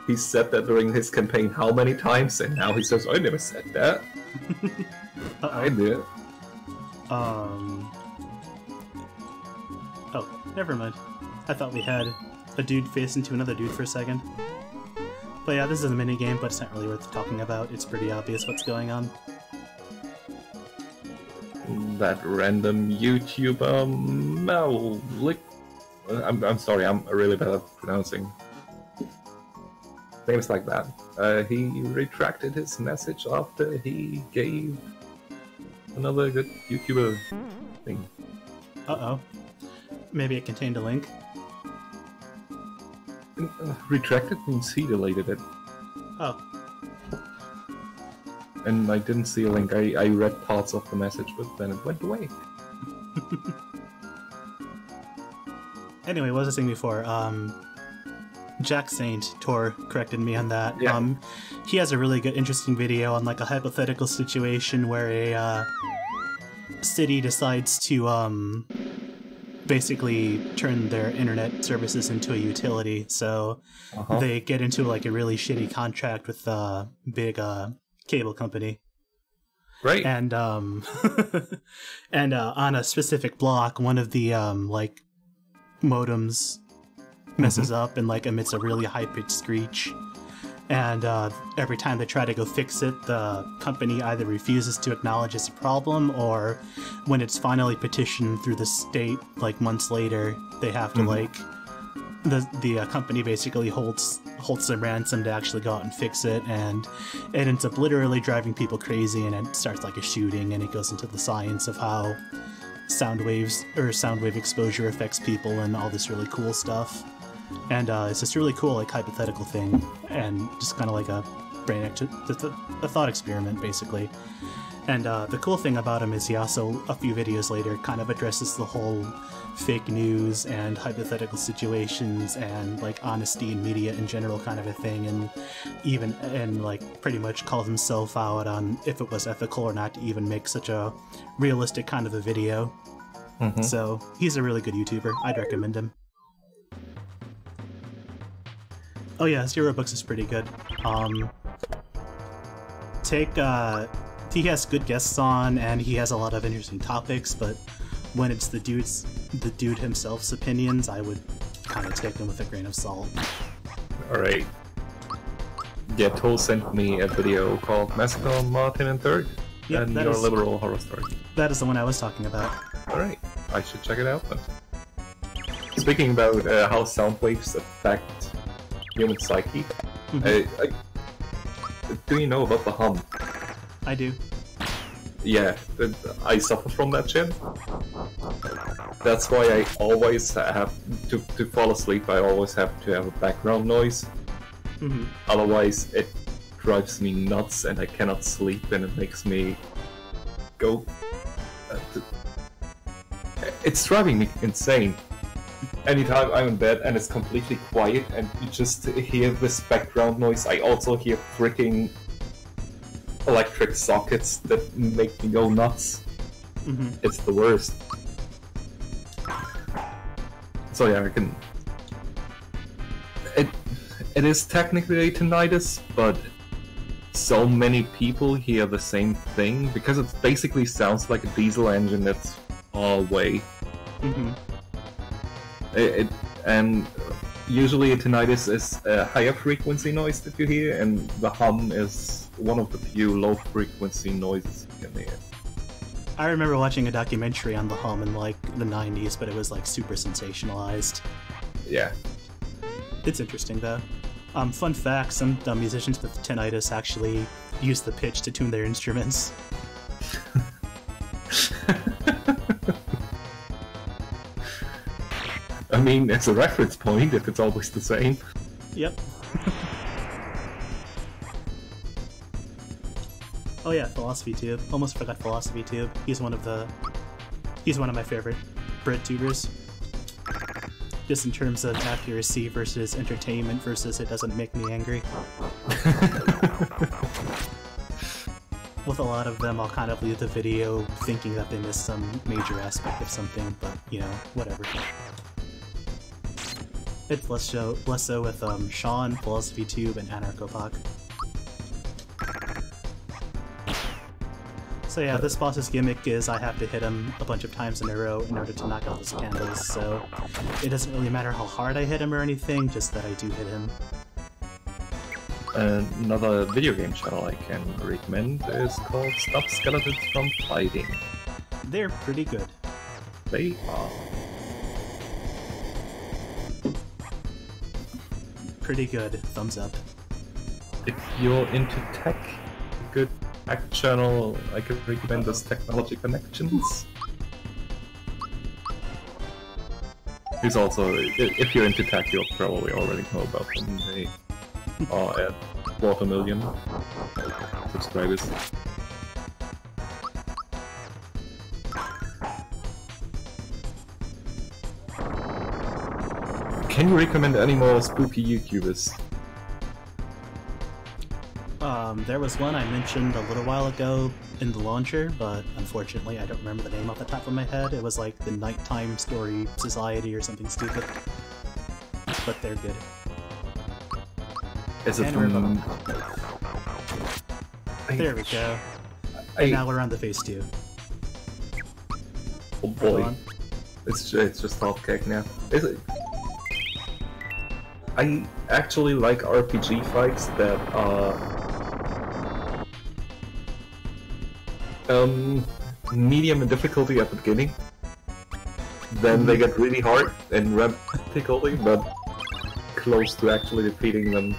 He said that during his campaign how many times, and now he says, I never said that. I did. Oh, never mind. I thought we had a dude face into another dude for a second. But yeah, this is a minigame, but it's not really worth talking about. It's pretty obvious what's going on. That random YouTuber Malik. I'm sorry, I'm really bad at pronouncing names like that. He retracted his message after he gave another good YouTuber thing. Uh-oh. Maybe it contained a link. Retracted means he deleted it. Oh. And I didn't see a link. I read parts of the message, but then it went away. Anyway, what was I saying before? Jack Saint, Tor, corrected me on that. Yeah. He has a really good, interesting video on like a hypothetical situation where a city decides to basically turn their internet services into a utility. So they get into like a really shitty contract with a big cable company. Right. And and on a specific block, one of the like modems messes up and like emits a really high-pitched screech. And every time they try to go fix it, the company either refuses to acknowledge it's a problem, or when it's finally petitioned through the state, like months later, they have to like the company basically holds some ransom to actually go out and fix it, and it ends up literally driving people crazy, and it starts like a shooting, and it goes into the science of how sound wave exposure affects people and all this really cool stuff. And it's this really cool, like, hypothetical thing, and just kind of like a a thought experiment, basically. And the cool thing about him is he also, a few videos later, kind of addresses the whole fake news and hypothetical situations and, like, honesty in media in general kind of a thing, and like, pretty much calls himself out on if it was ethical or not to even make such a realistic kind of a video. So, he's a really good YouTuber. I'd recommend him. Oh yeah, Zero Books is pretty good. He has good guests on, and he has a lot of interesting topics, but when it's the dude himself's opinions, I would kind of take them with a grain of salt. Alright. Yeah, Toll sent me a video called Massacre on Martin and Third, and Your Liberal Horror Story. That is the one I was talking about. Alright, I should check it out then. Speaking about how sound waves affect human psyche, do you know about the hum? I do. Yeah, I suffer from that shit. That's why I always have to fall asleep. I always have to have a background noise. Mm-hmm. Otherwise, it drives me nuts, and I cannot sleep, and it makes me go. It's driving me insane. Anytime I'm in bed and it's completely quiet, and you just hear this background noise, I also hear freaking electric sockets that make me go nuts. Mm-hmm. It's the worst. So yeah, I can. It is technically tinnitus, but so many people hear the same thing because it basically sounds like a diesel engine that's far away. Mm-hmm. And usually a tinnitus is a higher frequency noise that you hear, and the hum is one of the few low frequency noises you can hear. I remember watching a documentary on the hum in like the 90s, but it was like super sensationalized. Yeah. It's interesting though. Fun fact, some musicians with tinnitus actually use the pitch to tune their instruments. I mean, it's a reference point if it's always the same. Yep. Oh yeah, Philosophy Tube. Almost forgot Philosophy Tube. He's one of my favorite Brit tubers. Just in terms of accuracy versus entertainment versus it doesn't make me angry. With a lot of them, I'll kind of leave the video thinking that they missed some major aspect of something, but you know, whatever. It's less so with Sean, Philosophy Tube, and Anarchopop. So yeah, this boss's gimmick is I have to hit him a bunch of times in a row in order to knock out his candles, so it doesn't really matter how hard I hit him or anything, just that I do hit him. Another video game channel I can recommend is called Stop Skeletons from Fighting. They're pretty good. They are. Pretty good. Thumbs up. If you're into tech, a good tech channel I could recommend is Technology Connections. He's also, if you're into tech, you'll probably already know about them. They are at 250,000 subscribers. Can you recommend any more spooky YouTubers? There was one I mentioned a little while ago in the launcher, but unfortunately I don't remember the name off the top of my head. It was like the Nighttime Story Society or something stupid. But they're good. Is it from... There we go. And now we're on the face too. Oh boy. It's just half cake now. Is it? I actually like RPG fights that are medium in difficulty at the beginning. Then they get really hard and ramp difficulty, but close to actually defeating them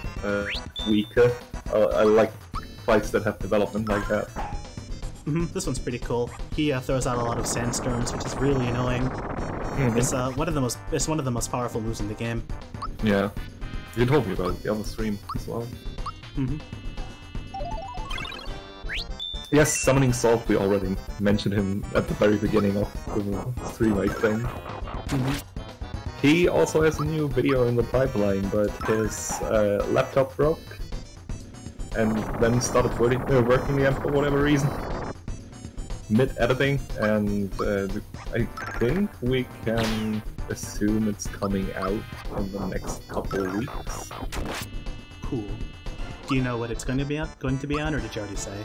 weaker. I like fights that have development like that. This one's pretty cool. He throws out a lot of sandstorms, which is really annoying. It's one of the most powerful moves in the game. Yeah, you told me about it the other stream as well. Yes, Summoning Salt, we already mentioned him at the very beginning of the stream, I think. He also has a new video in the pipeline, but his laptop broke, and then started working again for whatever reason. Mid-editing, and I think we can assume it's coming out in the next couple of weeks. Cool. Do you know what it's going to be on, or did you already say?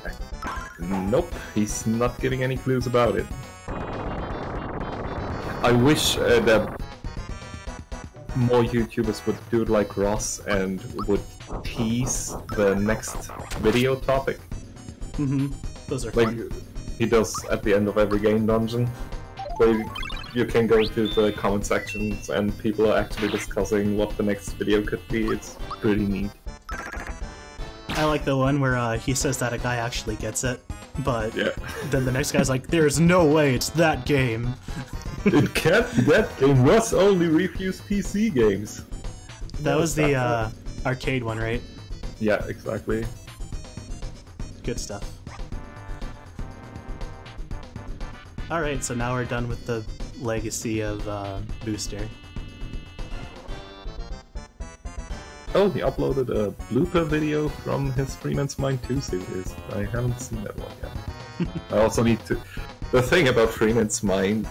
Nope, he's not giving any clues about it. I wish that more YouTubers would do it like Ross and would tease the next video topic. Those are like fun. He does at the end of every game dungeon, where you can go to the comment sections and people are actually discussing what the next video could be. It's pretty neat. I like the one where he says that a guy actually gets it. But Yeah. then the next guy's like, there's no way it's that game. It can't be that game. Russ only reviews PC games. That was the arcade one, right? Yeah, exactly. Good stuff. Alright, so now we're done with the legacy of Booster. Oh, he uploaded a blooper video from his Freeman's Mind 2 series. I haven't seen that one yet. I also need to... The thing about Freeman's Mind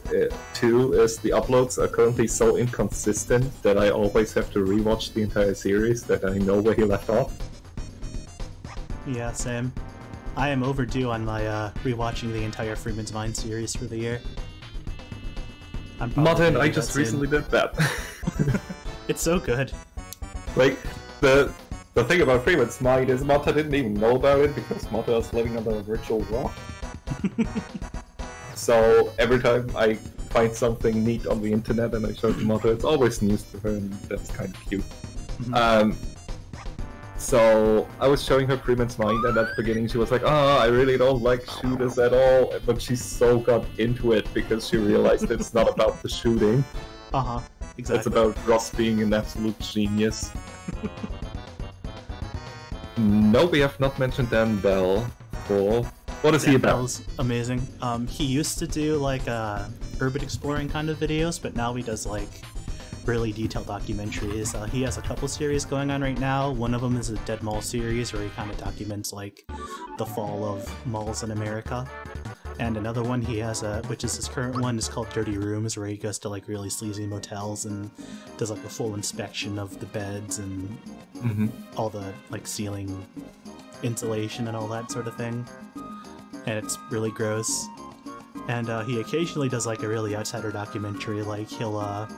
2 is the uploads are currently so inconsistent that I always have to rewatch the entire series that I know where he left off. Yeah, same. I am overdue on my rewatching the entire Freeman's Mind series for the year. Martin, I just recently did that. It's so good. Like, the thing about Freeman's Mind is Marta didn't even know about it because Marta was living under a virtual rock. So every time I find something neat on the internet and I show it to Marta, it's always news to her, and that's kind of cute. So I was showing her Freeman's Mind, and at the beginning she was like, "Oh, I really don't like shooters at all," but she so got into it because she realized it's not about the shooting. Exactly. It's about Ross being an absolute genius. No, we have not mentioned Dan Bell. Cool. What is he about? Bell's amazing. He used to do like urban exploring kind of videos, but now he does like really detailed documentaries. He has a couple series going on right now. One of them is a Dead Mall series where he kind of documents like the fall of malls in America. And another one he has, which is his current one, is called Dirty Rooms, where he goes to like really sleazy motels and does like a full inspection of the beds and all the like ceiling insulation and all that sort of thing. And it's really gross. And he occasionally does like a really outsider documentary, like he'll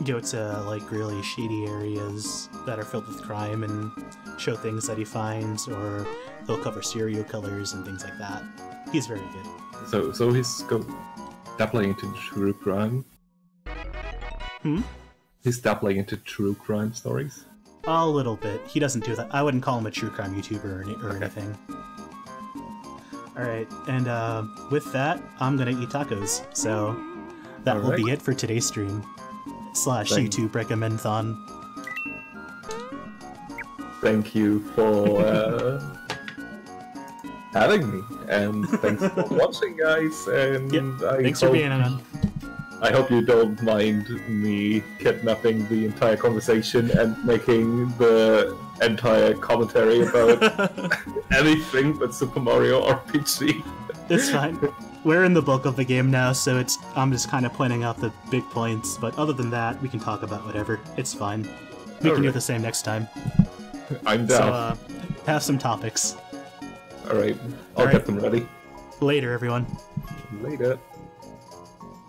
go to like really shady areas that are filled with crime and show things that he finds, or he'll cover serial killers and things like that. He's very good. So he's dabbling into true crime? He's dabbling into true crime stories? A little bit. He doesn't do that. I wouldn't call him a true crime YouTuber or anything. Alright, and with that, I'm gonna eat tacos. So that will be it for today's stream. / YouTube recommend-thon. Thank you for having me, and thanks for watching, guys. And thanks for being on. I hope you don't mind me kidnapping the entire conversation and making the entire commentary about anything but Super Mario RPG. It's fine. We're in the bulk of the game now, so I'm just kind of pointing out the big points, but other than that, we can talk about whatever. It's fine. We can do the same next time. I'm down. So, have some topics. Alright, I'll get them ready. Later, everyone. Later.